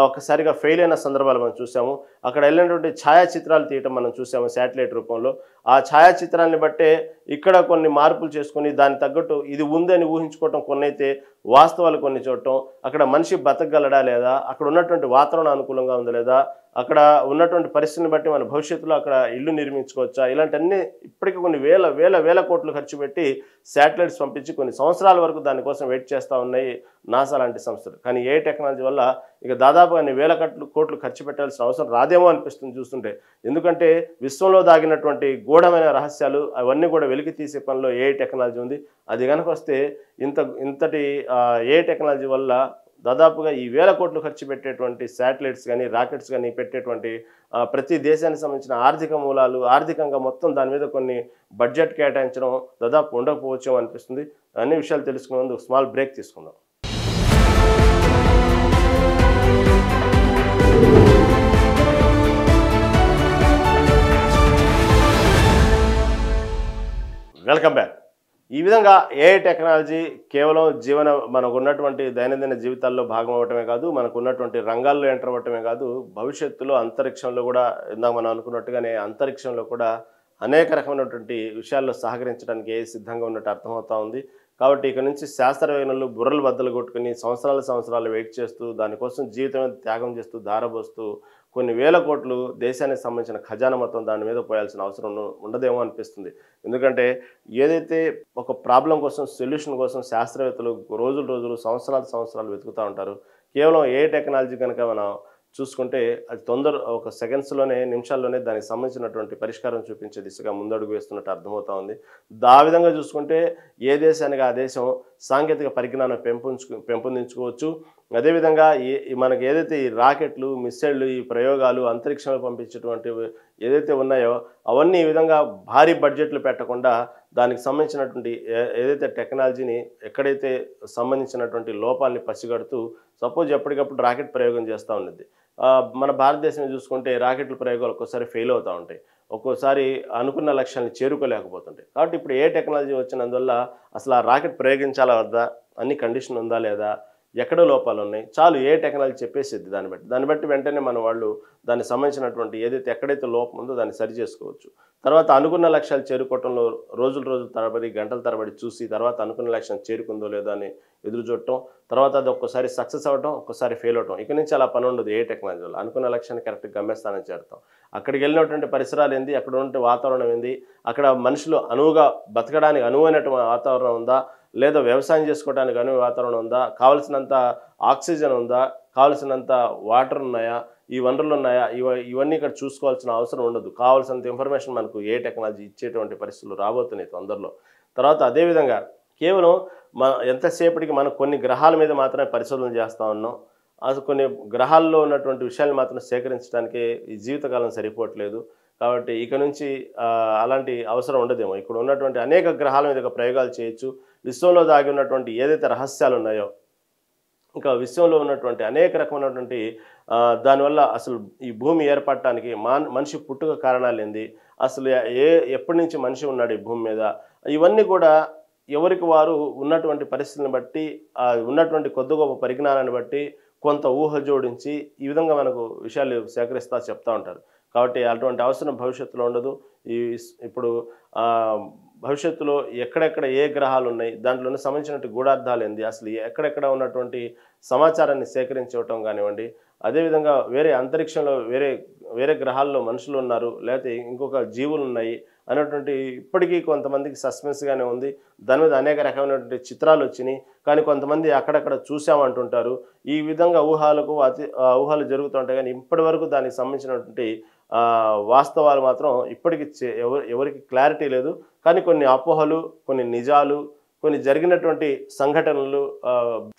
ఒక్కసారిగా ఫెయిల్ అయిన సందర్భాలు మనం చూసాము. అక్కడ వెళ్ళినటువంటి ఛాయాచిత్రాలు తీయటం మనం చూసాము శాటిలైట్ రూపంలో. ఆ ఛాయాచిత్రాన్ని బట్టే ఇక్కడ కొన్ని మార్పులు చేసుకుని దానికి తగ్గట్టు ఇది ఉందని ఊహించుకోవటం కొన్ని అయితే, వాస్తవాలు కొన్ని చూడటం, అక్కడ మనిషి బతకగలడా లేదా, అక్కడ ఉన్నటువంటి వాతావరణం అనుకూలంగా ఉందా లేదా, అక్కడ ఉన్నటువంటి పరిస్థితిని బట్టి మన భవిష్యత్తులో అక్కడ ఇల్లు నిర్మించుకోవచ్చా, ఇలాంటివన్నీ ఇప్పటికీ కొన్ని వేల కోట్లు ఖర్చు పెట్టి శాటిలైట్స్ పంపించి కొన్ని సంవత్సరాల వరకు దానికోసం వెయిట్ చేస్తూ ఉన్నాయి నాసా లాంటి సంస్థలు. కానీ ఏ టెక్నాలజీ వల్ల ఇక దాదాపుగా అన్ని వేల కోట్లు ఖర్చు పెట్టాల్సిన అవసరం రాదేమో అనిపిస్తుంది చూస్తుంటే. ఎందుకంటే విశ్వంలో దాగినటువంటి గూఢమైన రహస్యాలు అవన్నీ కూడా వెలికి తీసే పనిలో ఏ టెక్నాలజీ ఉంది. అది కనుక వస్తే ఇంతటి ఏ టెక్నాలజీ వల్ల దాదాపుగా ఈ వేల కోట్లు ఖర్చు పెట్టేటువంటి శాటిలైట్స్ కానీ, రాకెట్స్ కానీ పెట్టేటువంటి ప్రతి దేశానికి సంబంధించిన ఆర్థిక మూలాలు, ఆర్థికంగా మొత్తం దాని మీద కొన్ని బడ్జెట్ కేటాయించడం దాదాపు ఉండకపోవచ్చేమో అనిపిస్తుంది. అన్ని విషయాలు తెలుసుకునే ముందు స్మాల్ బ్రేక్ తీసుకుందాం. Welcome back. ఈ విధంగా ఏఐ టెక్నాలజీ కేవలం మనకు ఉన్నటువంటి దైనందిన జీవితాల్లో భాగం అవ్వటమే కాదు, మనకు ఉన్నటువంటి రంగాల్లో ఎంటర్ అవ్వటమే కాదు, భవిష్యత్తులో అంతరిక్షంలో కూడా ఇందాక మనం అనుకున్నట్టుగానే అంతరిక్షంలో కూడా అనేక రకమైనటువంటి విషయాల్లో సహకరించడానికి ఏఐ సిద్ధంగా ఉన్నట్టు అర్థమవుతా ఉంది. కాబట్టి ఇక నుంచి శాస్త్రవేత్తలు బుర్రలు బద్దలు కొట్టుకుని సంవత్సరాలు వెయిట్ చేస్తూ దానికోసం జీవితం త్యాగం చేస్తూ ధారపోస్తూ కొన్ని వేల కోట్లు దేశానికి సంబంధించిన ఖజానా మొత్తం దాని మీద పోయాల్సిన అవసరం ఉండదేమో అనిపిస్తుంది. ఎందుకంటే ఏదైతే ఒక ప్రాబ్లం కోసం, సొల్యూషన్ కోసం శాస్త్రవేత్తలు రోజులు సంవత్సరాలు వెతుకుతూ ఉంటారు. కేవలం ఏ టెక్నాలజీ కనుక మనం చూసుకుంటే అది ఒక సెకండ్స్లోనే, నిమిషాల్లోనే దానికి సంబంధించినటువంటి పరిష్కారం చూపించే దిశగా ముందడుగు వేస్తున్నట్టు అర్థమవుతా ఉంది. ఆ విధంగా చూసుకుంటే ఏ దేశానికి ఆ దేశం సాంకేతిక పరిజ్ఞానం పెంపొందించుకోవచ్చు. అదేవిధంగా మనకి ఏదైతే ఈ రాకెట్లు, మిస్సైళ్ళు, ఈ ప్రయోగాలు, అంతరిక్షంలో పంపించేటువంటి ఏదైతే ఉన్నాయో అవన్నీ ఈ విధంగా భారీ బడ్జెట్లు పెట్టకుండా దానికి సంబంధించినటువంటి ఏదైతే టెక్నాలజీని ఎక్కడైతే సంబంధించినటువంటి లోపాలని పసిగడుతూ సపోజ్ ఎప్పటికప్పుడు రాకెట్ ప్రయోగం చేస్తూ ఉండేది. మన భారతదేశం చూసుకుంటే రాకెట్ల ప్రయోగాలు ఒక్కోసారి ఫెయిల్ అవుతూ ఉంటాయి, ఒక్కోసారి అనుకున్న లక్ష్యాన్ని చేరుకోలేకపోతుంటాయి. కాబట్టి ఇప్పుడు ఏ టెక్నాలజీ వచ్చినందువల్ల అసలు ఆ రాకెట్ ప్రయోగించాలా వద్దా, అన్ని కండిషన్ ఉందా లేదా, ఎక్కడో లోపాలు ఉన్నాయి, చాలు ఏ టెక్నాలజీ చెప్పేసిద్ది. దాన్ని బట్టి వెంటనే మన వాళ్ళు దానికి సంబంధించినటువంటి ఏదైతే ఎక్కడైతే లోపం ఉందో దాన్ని సరి చేసుకోవచ్చు. తర్వాత అనుకున్న లక్ష్యాలు చేరుకోవటంలో రోజులు తరబడి, గంటల తరబడి చూసి తర్వాత అనుకున్న లక్ష్యం చేరుకుందో లేదో అని ఎదురు చూడటం, తర్వాత అది ఒక్కోసారి సక్సెస్ అవ్వటం, ఒక్కోసారి ఫెయిల్ అవటం. ఇక నుంచి అలా పని ఉండదు ఏ టెక్నాలజీ వల్ల. అనుకున్న లక్ష్యాన్ని కరెక్ట్గా గమ్యస్థానం చేరుతాం. అక్కడికి వెళ్ళినటువంటి పరిసరాలు ఏంది, అక్కడ ఉన్నటువంటి వాతావరణం ఏంది, అక్కడ మనుషులు అనువుగా బతకడానికి అనువైనటువంటి వాతావరణం ఉందా, లేదా వ్యవసాయం చేసుకోవడానికి అనువైన వాతావరణం ఉందా, కావలసినంత ఆక్సిజన్ ఉందా, కావాల్సినంత వాటర్ ఉన్నాయా, ఈ వనరులు ఉన్నాయా, ఇవన్నీ ఇక్కడ చూసుకోవాల్సిన అవసరం ఉండదు. కావాల్సినంత ఇన్ఫర్మేషన్ మనకు ఏ టెక్నాలజీ ఇచ్చేటువంటి పరిస్థితులు రాబోతున్నాయి తొందరలో. తర్వాత అదేవిధంగా కేవలం ఎంతసేపటికి మనం కొన్ని గ్రహాల మీద మాత్రమే పరిశోధనలు చేస్తూ ఉన్నాం. అసలు కొన్ని గ్రహాల్లో ఉన్నటువంటి విషయాలు మాత్రం సేకరించడానికి ఈ జీవితకాలం సరిపోవట్లేదు. కాబట్టి ఇక నుంచి అలాంటి అవసరం ఉండదేమో. ఇక్కడ ఉన్నటువంటి అనేక గ్రహాల మీద ప్రయోగాలు చేయొచ్చు. విశ్వంలో దాగి ఉన్నటువంటి ఏదైతే రహస్యాలు ఉన్నాయో, ఇంకా విశ్వంలో ఉన్నటువంటి అనేక రకమైనటువంటి దానివల్ల అసలు ఈ భూమి ఏర్పడటానికి మనిషి పుట్టుక కారణాలు ఏంది, అసలు ఎప్పటి నుంచి మనిషి ఉన్నాడు ఈ భూమి మీద, ఇవన్నీ కూడా ఎవరికి వారు ఉన్నటువంటి పరిస్థితులను బట్టి ఉన్నటువంటి కొద్ది గొప్ప పరిజ్ఞానాన్ని బట్టి కొంత ఊహ జోడించి ఈ విధంగా మనకు విషయాలు సేకరిస్తా చెప్తా ఉంటారు. కాబట్టి అటువంటి అవసరం భవిష్యత్తులో ఉండదు. ఇప్పుడు భవిష్యత్తులో ఎక్కడెక్కడ ఏ గ్రహాలు ఉన్నాయి, దాంట్లోనే సంబంధించినటువంటి గూఢార్థాలు ఏంది, అసలు ఎక్కడెక్కడ ఉన్నటువంటి సమాచారాన్ని సేకరించవటం కానివ్వండి, అదేవిధంగా వేరే అంతరిక్షంలో వేరే గ్రహాల్లో మనుషులు ఉన్నారు, లేకపోతే ఇంకొక జీవులు ఉన్నాయి అనేటువంటి ఇప్పటికీ కొంతమందికి సస్పెన్స్గానే ఉంది. దాని మీద అనేక రకమైనటువంటి చిత్రాలు వచ్చినాయి. కానీ కొంతమంది అక్కడక్కడ చూసామంటుంటారు. ఈ విధంగా ఊహలు జరుగుతుంటాయి. కానీ ఇప్పటి వరకు దానికి సంబంధించినటువంటి వాస్తవాలు మాత్రం ఇప్పటికి ఎవరికి క్లారిటీ లేదు. కానీ కొన్ని అపోహలు, కొన్ని నిజాలు, కొన్ని జరిగినటువంటి సంఘటనలు,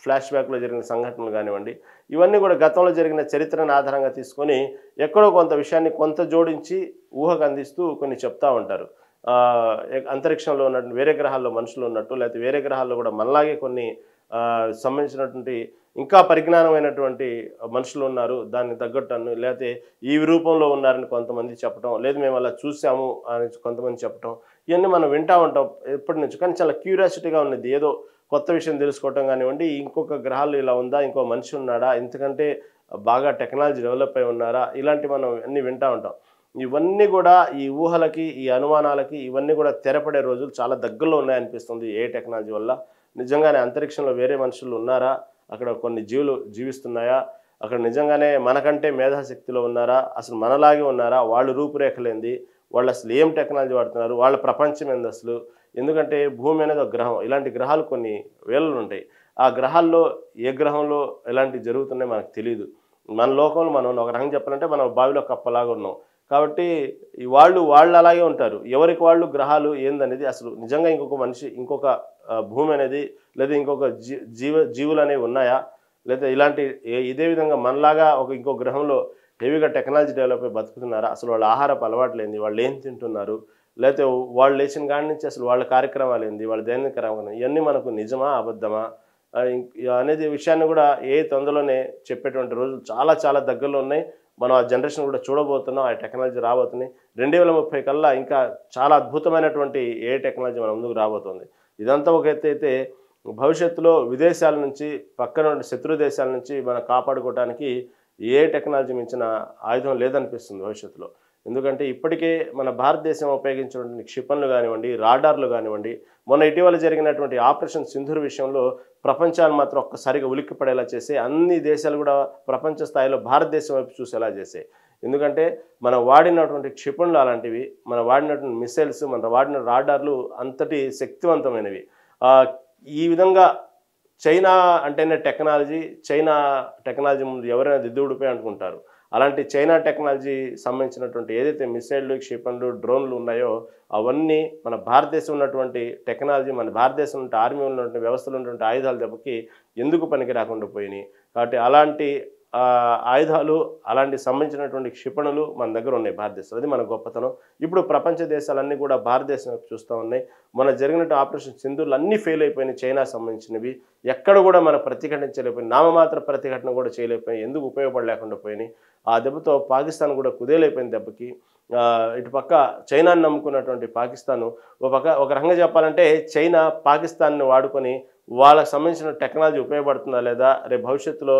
ఫ్లాష్ బ్యాక్లో జరిగిన సంఘటనలు కానివ్వండి, ఇవన్నీ కూడా గతంలో జరిగిన చరిత్రను ఆధారంగా తీసుకొని ఎక్కడో కొంత విషయాన్ని కొంత జోడించి ఊహకు అందిస్తూ కొన్ని చెప్తా ఉంటారు. అంతరిక్షంలో ఉన్నటువంటి వేరే గ్రహాల్లో మనుషులు ఉన్నట్టు, లేకపోతే వేరే గ్రహాల్లో కూడా మనలాగే కొన్ని సంబంధించినటువంటి ఇంకా పరిజ్ఞానమైనటువంటి మనుషులు ఉన్నారు, దాన్ని తగ్గట్టు, లేకపోతే ఈ రూపంలో ఉన్నారని కొంతమంది చెప్పడం, లేదు మేము అలా చూసాము అని కొంతమంది చెప్పడం, ఇవన్నీ మనం వింటూ ఉంటాం ఎప్పటి నుంచి. కానీ చాలా క్యూరియాసిటీగా ఉన్నది, ఏదో కొత్త విషయం తెలుసుకోవటం కానివ్వండి, ఇంకొక గ్రహాలు ఇలా ఉందా, ఇంకో మనిషి ఉన్నాడా, ఇంతకంటే బాగా టెక్నాలజీ డెవలప్ అయి ఉన్నారా, ఇలాంటివి మనం అన్నీ వింటూ ఉంటాం. ఇవన్నీ కూడా ఈ ఊహలకి, ఈ అనుమానాలకి ఇవన్నీ కూడా తెరపడే రోజులు చాలా దగ్గరలో ఉన్నాయనిపిస్తుంది ఏ టెక్నాలజీ వల్ల. నిజంగానే అంతరిక్షంలో వేరే మనుషులు ఉన్నారా, అక్కడ కొన్ని జీవులు జీవిస్తున్నాయా, అక్కడ నిజంగానే మనకంటే మేధాశక్తిలో ఉన్నారా, అసలు మనలాగే ఉన్నారా, వాళ్ళు రూపురేఖలేంది, వాళ్ళు అసలు ఏం టెక్నాలజీ వాడుతున్నారు, వాళ్ళ ప్రపంచం ఏంది అసలు. ఎందుకంటే భూమి అనేది ఒక గ్రహం, ఇలాంటి గ్రహాలు కొన్ని వేలలు ఉంటాయి. ఆ గ్రహాల్లో ఏ గ్రహంలో ఎలాంటివి జరుగుతున్నాయో మనకు తెలియదు. మన లోకంలో మనం ఒక రకంగా చెప్పాలంటే మనం బావిలో కప్పలాగా ఉన్నాం. కాబట్టి వాళ్ళు అలాగే ఉంటారు. ఎవరికి వాళ్ళు గ్రహాలు ఏందనేది అసలు నిజంగా ఇంకొక మనిషి, ఇంకొక భూమి అనేది, లేదా ఇంకొక జీవులు అనేవి ఉన్నాయా, లేదా ఇలాంటి ఇదే విధంగా మనలాగా ఇంకో గ్రహంలో హెవీగా టెక్నాలజీ డెవలప్ అయి బతుకుతున్నారా, అసలు వాళ్ళ ఆహారపు అలవాట్లు ఏంది, వాళ్ళు ఏం తింటున్నారు, లేకపోతే వాళ్ళు లేచిన కాడి నుంచి అసలు వాళ్ళ కార్యక్రమాలు ఏంది, వాళ్ళ దైనిక కార్యక్రమాలు, ఇవన్నీ మనకు నిజమా అబద్ధమా అనేది విషయాన్ని కూడా తొందరలోనే చెప్పేటువంటి రోజులు చాలా చాలా దగ్గరలో ఉన్నాయి. మనం ఆ జనరేషన్ కూడా చూడబోతున్నాం. ఆ టెక్నాలజీ రాబోతున్నాయి. 2030 కల్లా ఇంకా చాలా అద్భుతమైనటువంటి టెక్నాలజీ మన ముందుకు రాబోతుంది. ఇదంతా ఒక ఎత్తు అయితే, భవిష్యత్తులో విదేశాల నుంచి, పక్కన శత్రు దేశాల నుంచి మనం కాపాడుకోవడానికి టెక్నాలజీ మించిన ఆయుధం లేదనిపిస్తుంది భవిష్యత్తులో. ఎందుకంటే ఇప్పటికే మన భారతదేశం ఉపయోగించినటువంటి క్షిపణులు కానివ్వండి, రాడార్లు కానివ్వండి, మొన్న ఇటీవల జరిగినటువంటి ఆపరేషన్ సింధూర్ విషయంలో ప్రపంచాన్ని మాత్రం ఒక్కసారిగా ఉలిక్కిపడేలా చేసే, అన్ని దేశాలు కూడా ప్రపంచ స్థాయిలో భారతదేశం వైపు చూసేలా చేసాయి. ఎందుకంటే మనం వాడినటువంటి క్షిపణులు అలాంటివి, మనం వాడినటువంటి మిసైల్స్, మనం వాడిన రాడార్లు అంతటి శక్తివంతమైనవి. ఈ విధంగా చైనా అంటేనే చైనా టెక్నాలజీ ముందు ఎవరైనా దిద్దుడిపోయి అనుకుంటారు. అలాంటి చైనా టెక్నాలజీ సంబంధించినటువంటి ఏదైతే మిసైళ్ళు, క్షిపణులు, డ్రోన్లు ఉన్నాయో అవన్నీ మన భారతదేశం ఉన్నటువంటి టెక్నాలజీ, మన భారతదేశం ఉన్న ఆర్మీ ఉన్నటువంటి వ్యవస్థలు ఉన్నటువంటి ఆయుధాల దెబ్బకి ఎందుకు పనికి రాకుండా పోయినాయి. కాబట్టి అలాంటి ఆయుధాలు, అలాంటి సంబంధించినటువంటి క్షిపణులు మన దగ్గర ఉన్నాయి భారతదేశంలో. అది మన గొప్పతనం. ఇప్పుడు ప్రపంచ దేశాలన్నీ కూడా భారతదేశం చూస్తూ ఉన్నాయి. మన జరిగినట్టు ఆపరేషన్ సింధూర్లు అన్నీ ఫెయిల్ అయిపోయినాయి. చైనా సంబంధించినవి ఎక్కడ కూడా మన ప్రతిఘటించలేకపోయినాయి, నామమాత్ర ప్రతిఘటన కూడా చేయలేకపోయినాయి. ఎందుకు ఉపయోగపడలేకుండా పోయినాయి. ఆ దెబ్బతో పాకిస్తాన్ కూడా కుదేలైపోయిన దెబ్బకి ఇటుపక్క చైనాని నమ్ముకున్నటువంటి పాకిస్తాను ఒక రకంగా చెప్పాలంటే చైనా పాకిస్తాన్ని వాడుకొని వాళ్ళకి సంబంధించిన టెక్నాలజీ ఉపయోగపడుతుందా లేదా, రేపు భవిష్యత్తులో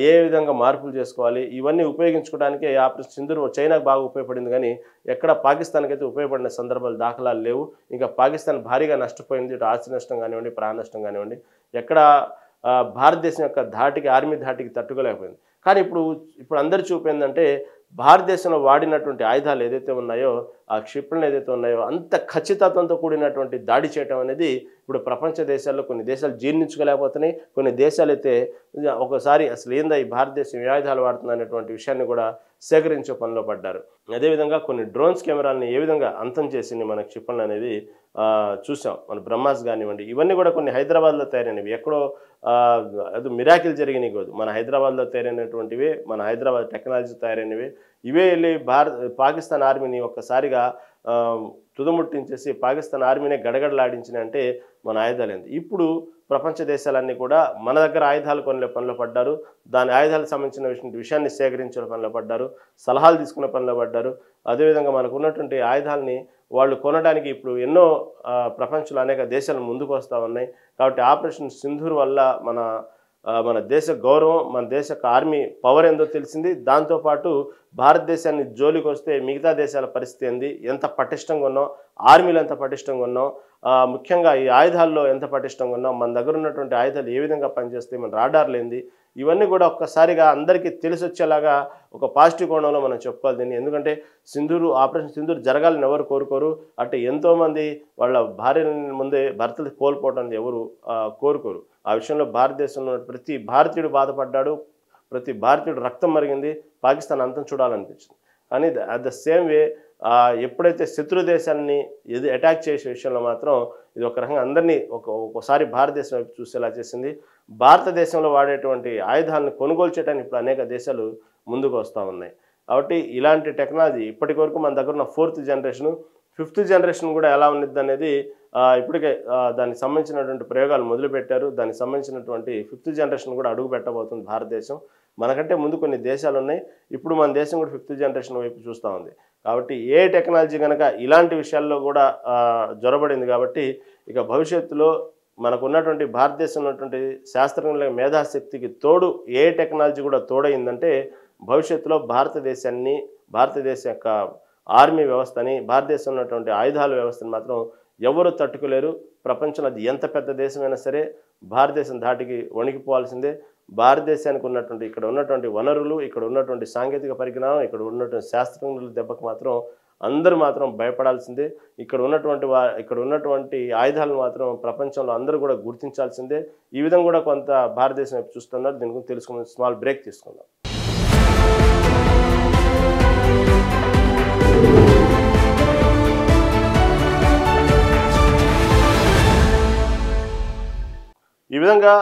ఏ విధంగా మార్పులు చేసుకోవాలి, ఇవన్నీ ఉపయోగించుకోవడానికి ఆపరేషన్ సింధూర్ చైనాకు బాగా ఉపయోగపడింది. కానీ ఎక్కడ పాకిస్తాన్కి అయితే ఉపయోగపడిన సందర్భాలు దాఖలాలు లేవు. ఇంకా పాకిస్తాన్ భారీగా నష్టపోయింది. ఇటు ఆస్తి నష్టం కానివ్వండి, ప్రాణ నష్టం కానివ్వండి, ఎక్కడ భారతదేశం యొక్క ఆర్మీ ధాటికి తట్టుకోలేకపోయింది. కానీ ఇప్పుడు అందరి చూపు ఏంటంటే భారతదేశంలో వాడినటువంటి ఆయుధాలు ఏదైతే ఉన్నాయో, ఆ క్షిపణులు ఏదైతే ఉన్నాయో అంత ఖచ్చితత్వంతో కూడినటువంటి దాడి చేయటం అనేది ఇప్పుడు ప్రపంచ దేశాల్లో కొన్ని దేశాలు జీర్ణించుకోలేకపోతున్నాయి. కొన్ని దేశాలైతే ఒకసారి అసలు ఏందా ఈ భారతదేశం ఏ ఆయుధాలు వాడుతుంది అనేటువంటి విషయాన్ని కూడా సేకరించే పనిలో పడ్డారు. అదేవిధంగా కొన్ని డ్రోన్స్ కెమెరాలని ఏ విధంగా అంతం చేసింది మన క్షిపణులు అనేది చూసాం. మన బ్రహ్మాస్ కానివ్వండి, ఇవన్నీ కూడా కొన్ని హైదరాబాద్లో తయారైనవి. ఎక్కడో అది మిరాకిల్ జరిగినవి కాదు, మన హైదరాబాద్లో తయారైనటువంటివి, మన హైదరాబాద్ టెక్నాలజీ తయారైనవి. ఇవే వెళ్ళి పాకిస్తాన్ ఆర్మీని ఒక్కసారిగా తుదముట్టించేసి పాకిస్తాన్ ఆర్మీనే గడగడలాడించిన అంటే మన ఆయుధాలేంది. ఇప్పుడు ప్రపంచ దేశాలన్నీ కూడా మన దగ్గర ఆయుధాలు కొనే పనిలో పడ్డారు. దాని ఆయుధాలకు సంబంధించిన విషయాన్ని సేకరించిన పనిలో పడ్డారు, సలహాలు తీసుకునే పనిలో పడ్డారు. అదేవిధంగా మనకు ఉన్నటువంటి ఆయుధాలని వాళ్ళు కొనడానికి ఇప్పుడు ఎన్నో ప్రపంచంలో అనేక దేశాలు ముందుకు వస్తూ ఉన్నాయి. కాబట్టి ఆపరేషన్ సింధూర్ వల్ల మన దేశ గౌరవం, మన దేశ ఆర్మీ పవర్ ఏందో తెలిసింది. దాంతోపాటు భారతదేశాన్ని జోలికి వస్తే మిగతా దేశాల పరిస్థితి ఏంది, ఎంత పటిష్టంగా ఉన్నాం, ఆర్మీలో ఎంత పటిష్టంగా ఉన్నాం, ముఖ్యంగా ఈ ఆయుధాల్లో ఎంత పటిష్టంగా ఉన్నాం, మన దగ్గర ఉన్నటువంటి ఆయుధాలు ఏ విధంగా పనిచేస్తాయి, మన రాడార్లు ఏంది, ఇవన్నీ కూడా ఒక్కసారిగా అందరికీ తెలిసి వచ్చేలాగా ఒక పాజిటివ్ కోణంలో మనం చెప్పుకోవాలి దీన్ని. ఎందుకంటే ఆపరేషన్ సింధూర్ జరగాలని ఎవరు కోరుకోరు. అంటే ఎంతోమంది వాళ్ళ భార్యల ముందే భర్తలు కోల్పోవడం ఎవరు కోరుకోరు. ఆ విషయంలో భారతదేశంలో ప్రతి భారతీయుడు బాధపడ్డాడు, ప్రతి భారతీయుడు రక్తం మరిగింది, పాకిస్తాన్ అంతం చూడాలనిపించింది. కానీ అట్ ద సేమ్ వే ఎప్పుడైతే శత్రు దేశాన్ని అటాక్ చేసే విషయంలో మాత్రం ఇది ఒక రకంగా అందరినీ ఒక్కోసారి భారతదేశం వైపు చూసేలా చేసింది. భారతదేశంలో వాడేటువంటి ఆయుధాలను కొనుగోలు చేయడానికి ఇప్పుడు అనేక దేశాలు ముందుకు వస్తూ ఉన్నాయి. కాబట్టి ఇలాంటి టెక్నాలజీ ఇప్పటి వరకు మన దగ్గర ఉన్న 4th జనరేషను, 5th జనరేషన్ కూడా ఎలా ఉన్నది అనేది ఇప్పటికే దానికి సంబంధించినటువంటి ప్రయోగాలు మొదలుపెట్టారు. దానికి సంబంధించినటువంటి 5th జనరేషన్ కూడా అడుగు పెట్టబోతుంది భారతదేశం. మనకంటే ముందు కొన్ని దేశాలు ఉన్నాయి, ఇప్పుడు మన దేశం కూడా 5th జనరేషన్ వైపు చూస్తూ ఉంది. కాబట్టి ఏ టెక్నాలజీ కనుక ఇలాంటి విషయాల్లో కూడా జొరబడింది కాబట్టి ఇక భవిష్యత్తులో మనకు ఉన్నటువంటి భారతదేశంలో ఉన్నటువంటి శాస్త్రజ్ఞుల మేధాశక్తికి తోడు ఏ టెక్నాలజీ కూడా తోడైందంటే భవిష్యత్తులో భారతదేశ యొక్క ఆర్మీ వ్యవస్థని, భారతదేశంలో ఉన్నటువంటి ఆయుధాల వ్యవస్థని మాత్రం ఎవరు తట్టుకోలేరు. ప్రపంచంలో అది ఎంత పెద్ద దేశమైనా సరే భారతదేశం ధాటికి వణికిపోవాల్సిందే. భారతదేశానికి ఉన్నటువంటి ఇక్కడ ఉన్నటువంటి వనరులు, ఇక్కడ ఉన్నటువంటి సాంకేతిక పరిజ్ఞానం, ఇక్కడ ఉన్నటువంటి శాస్త్రజ్ఞుల దెబ్బకు మాత్రం అందరూ మాత్రం భయపడాల్సిందే. ఇక్కడ ఉన్నటువంటి ఆయుధాలను మాత్రం ప్రపంచంలో అందరూ కూడా గుర్తించాల్సిందే. ఈ విధంగా కూడా కొంత భారతదేశం వైపు చూస్తున్నారు. దీని గురించి తెలుసుకునే స్మాల్ బ్రేక్ తీసుకుందాం. ఈ విధంగా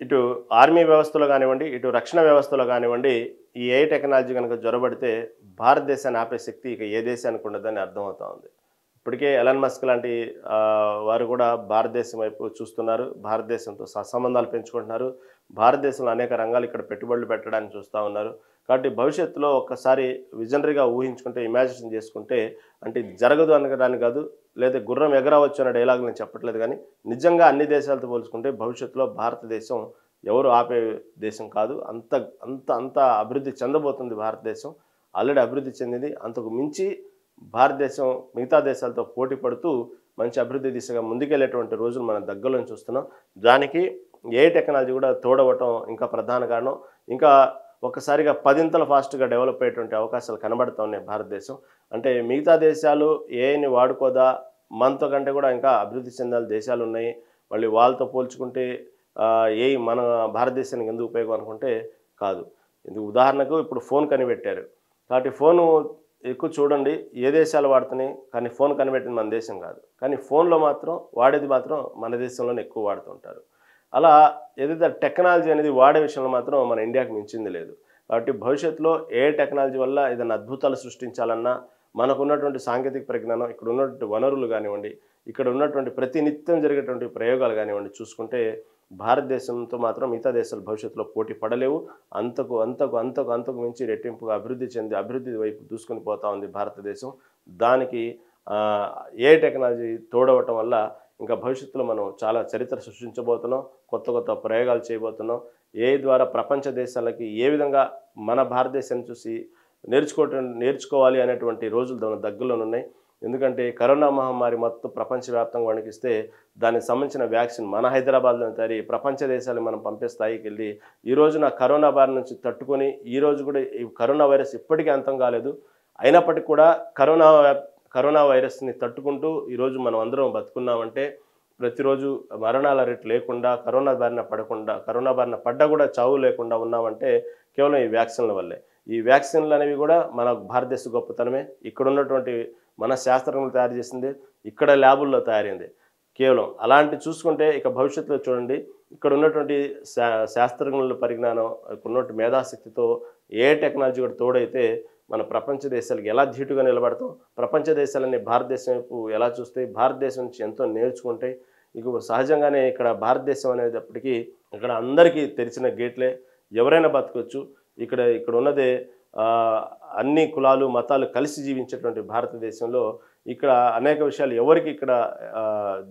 ఇటు ఆర్మీ వ్యవస్థలో కానివ్వండి, ఇటు రక్షణ వ్యవస్థలో కానివ్వండి, ఈ ఏఐ టెక్నాలజీ కనుక జొరబడితే భారతదేశాన్ని ఆపే శక్తి ఇక ఏ దేశానికి ఉండదని అర్థమవుతా ఉంది. ఇప్పటికే ఎలన్ మస్క్ లాంటి వారు కూడా భారతదేశం వైపు చూస్తున్నారు, భారతదేశంతో సంబంధాలు పెంచుకుంటున్నారు, భారతదేశంలో అనేక రంగాలు ఇక్కడ పెట్టుబడులు పెట్టడానికి చూస్తూ ఉన్నారు. కాబట్టి భవిష్యత్తులో ఒక్కసారి విజనరీగా ఊహించుకుంటే, ఇమాజిన్ చేసుకుంటే, అంటే ఇది జరగదు అనడానికి కాదు, లేదా గుర్రం ఎగరవచ్చు అనే డైలాగ్ నేను చెప్పట్లేదు, కానీ నిజంగా అన్ని దేశాలతో పోల్చుకుంటే భవిష్యత్తులో భారతదేశం ఎవరు ఆపే దేశం కాదు. అంత అంత అంత అభివృద్ధి చెందబోతుంది భారతదేశం. ఆల్రెడీ అభివృద్ధి చెందింది. అంతకు మించి భారతదేశం మిగతా దేశాలతో పోటీ పడుతూ మంచి అభివృద్ధి దిశగా ముందుకెళ్ళేటువంటి రోజులు మనం దగ్గరలో చూస్తున్నాం. దానికి ఏ టెక్నాలజీ కూడా తోడవటం ఇంకా ప్రధాన కారణం. ఇంకా ఒక్కసారిగా 10 ఫాస్ట్గా డెవలప్ అయ్యేటువంటి అవకాశాలు కనబడుతూ ఉన్నాయి భారతదేశం. అంటే మిగతా దేశాలు ఏఐని వాడుకోదా, మనతో కంటే కూడా ఇంకా అభివృద్ధి చెందాలి దేశాలు ఉన్నాయి, మళ్ళీ వాళ్ళతో పోల్చుకుంటే ఏఐ మన భారతదేశానికి ఎందుకు ఉపయోగం అనుకుంటే కాదు. ఎందుకు ఉదాహరణకు ఇప్పుడు ఫోన్ కనిపెట్టారు కాబట్టి ఫోను ఎక్కువ చూడండి ఏ దేశాలు వాడుతున్నాయి, కానీ ఫోన్ కనిపెట్టింది మన దేశం కాదు, కానీ ఫోన్లో మాత్రం వాడేది మాత్రం మన దేశంలోనే ఎక్కువ వాడుతుంటారు. అలా ఏదైతే టెక్నాలజీ అనేది వాడే విషయంలో మాత్రం మన ఇండియాకి మించింది లేదు. కాబట్టి భవిష్యత్తులో ఏ టెక్నాలజీ వల్ల ఏదైనా అద్భుతాలు సృష్టించాలన్నా మనకు ఉన్నటువంటి సాంకేతిక పరిజ్ఞానం, ఇక్కడ ఉన్నటువంటి వనరులు కానివ్వండి, ఇక్కడ ఉన్నటువంటి ప్రతి నిత్యం జరిగేటువంటి ప్రయోగాలు కానివ్వండి చూసుకుంటే భారతదేశంతో మాత్రం మిగతా దేశాలు భవిష్యత్తులో పోటీ పడలేవు. అంతకు అంతకు అంతకు అంతకు మించి రెట్టింపుగా అభివృద్ధి చెంది అభివృద్ధి వైపు దూసుకొని పోతా ఉంది భారతదేశం. దానికి ఏ టెక్నాలజీ తోడవటం వల్ల ఇంకా భవిష్యత్తులో మనం చాలా చరిత్ర సృష్టించబోతున్నాం, కొత్త కొత్త ప్రయోగాలు చేయబోతున్నాం. ఏ ద్వారా ప్రపంచ దేశాలకి ఏ విధంగా మన భారతదేశాన్ని చూసి నేర్చుకోవాలి అనేటువంటి రోజులు దాని దగ్గరలో ఉన్నాయి. ఎందుకంటే కరోనా మహమ్మారి మొత్తం ప్రపంచవ్యాప్తంగా వణికిస్తే దానికి సంబంధించిన వ్యాక్సిన్ మన హైదరాబాద్లో తయారీ ప్రపంచ దేశాలు మనం పంపే స్థాయికి వెళ్ళి ఈ రోజున కరోనా బారి నుంచి తట్టుకొని ఈ రోజు కూడా ఈ కరోనా వైరస్ ఇప్పటికీ అంతం కాలేదు. అయినప్పటికీ కూడా కరోనా వైరస్ని తట్టుకుంటూ ఈరోజు మనం అందరం బతుకున్నామంటే ప్రతిరోజు మరణాల రేటు లేకుండా కరోనా బారిన పడ్డా కూడా చావు లేకుండా ఉన్నామంటే కేవలం ఈ వ్యాక్సిన్ల వల్లే. ఈ వ్యాక్సిన్లు అనేవి కూడా మన భారతదేశ గొప్పతనమే. ఇక్కడ ఉన్నటువంటి మన శాస్త్రజ్ఞులు తయారు చేసింది, ఇక్కడ ల్యాబుల్లో తయారైంది. కేవలం అలాంటి చూసుకుంటే ఇక భవిష్యత్తులో చూడండి, ఇక్కడ ఉన్నటువంటి శాస్త్రజ్ఞుల పరిజ్ఞానం, ఇక్కడ ఉన్నటువంటి మేధాశక్తితో ఏ టెక్నాలజీ కూడా తోడైతే మన ప్రపంచ దేశాలకు ఎలా ధీటుగా నిలబడతాం, ప్రపంచ దేశాలన్నీ భారతదేశం వైపు ఎలా చూస్తాయి, భారతదేశం నుంచి ఎంతో నేర్చుకుంటాయి. ఇక సహజంగానే ఇక్కడ భారతదేశం అనేటప్పటికీ ఇక్కడ అందరికీ తెరిచిన గేట్లే, ఎవరైనా బతకొచ్చు. ఇక్కడ ఉన్నదే అన్ని కులాలు మతాలు కలిసి జీవించేటువంటి భారతదేశంలో ఇక్కడ అనేక విషయాలు ఎవరికి ఇక్కడ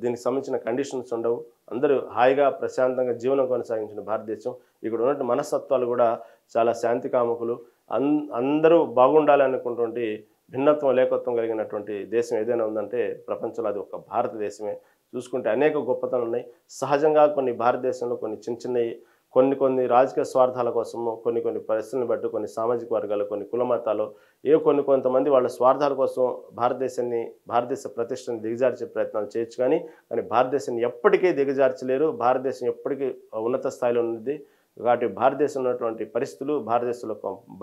దీనికి సంబంధించిన కండిషన్స్ ఉండవు. అందరూ హాయిగా ప్రశాంతంగా జీవనం కొనసాగించిన భారతదేశం. ఇక్కడ ఉన్నటువంటి మనస్తత్వాలు కూడా చాలా శాంతి కాముకులు. అందరూ బాగుండాలి అనుకున్నటువంటి భిన్నత్వం లేఖత్వం కలిగినటువంటి దేశం ఏదైనా ఉందంటే ప్రపంచంలో అది ఒక భారతదేశమే. చూసుకుంటే అనేక గొప్పతనాలు ఉన్నాయి. సహజంగా కొన్ని భారతదేశంలో కొన్ని చిన్నవి కొన్ని రాజకీయ స్వార్థాల కోసము కొన్ని పరిస్థితులను బట్టి కొన్ని సామాజిక వర్గాలు కొన్ని కుల మతాలు కొంతమంది వాళ్ళ స్వార్థాల కోసం భారతదేశ ప్రతిష్టను దిగజార్చే ప్రయత్నాలు చేయొచ్చు. కానీ భారతదేశాన్ని ఎప్పటికీ దిగజార్చలేరు. భారతదేశం ఎప్పటికీ ఉన్నత స్థాయిలో ఉన్నది. కాబట్టి భారతదేశంలో ఉన్నటువంటి పరిస్థితులు,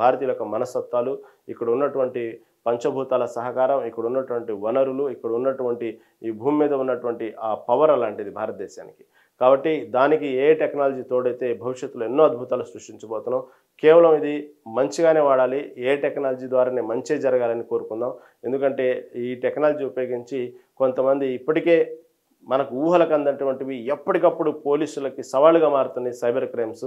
భారతీయుల యొక్క మనస్తత్వాలు, ఇక్కడ ఉన్నటువంటి పంచభూతాల సహకారం, ఇక్కడ ఉన్నటువంటి వనరులు, ఇక్కడ ఉన్నటువంటి ఈ భూమి మీద ఉన్నటువంటి ఆ పవర్ అలాంటిది భారతదేశానికి. కాబట్టి దానికి ఏ టెక్నాలజీ తోడైతే భవిష్యత్తులో ఎన్నో అద్భుతాలు సృష్టించబోతున్నాం. కేవలం ఇది మంచిగానే వాడాలి, ఏ టెక్నాలజీ ద్వారానే మంచి జరగాలని కోరుకుందాం. ఎందుకంటే ఈ టెక్నాలజీ ఉపయోగించి కొంతమంది ఇప్పటికే మనకు ఊహలకు అందటువంటివి ఎప్పటికప్పుడు పోలీసులకి సవాలుగా మారుతున్నాయి సైబర్ క్రైమ్స్.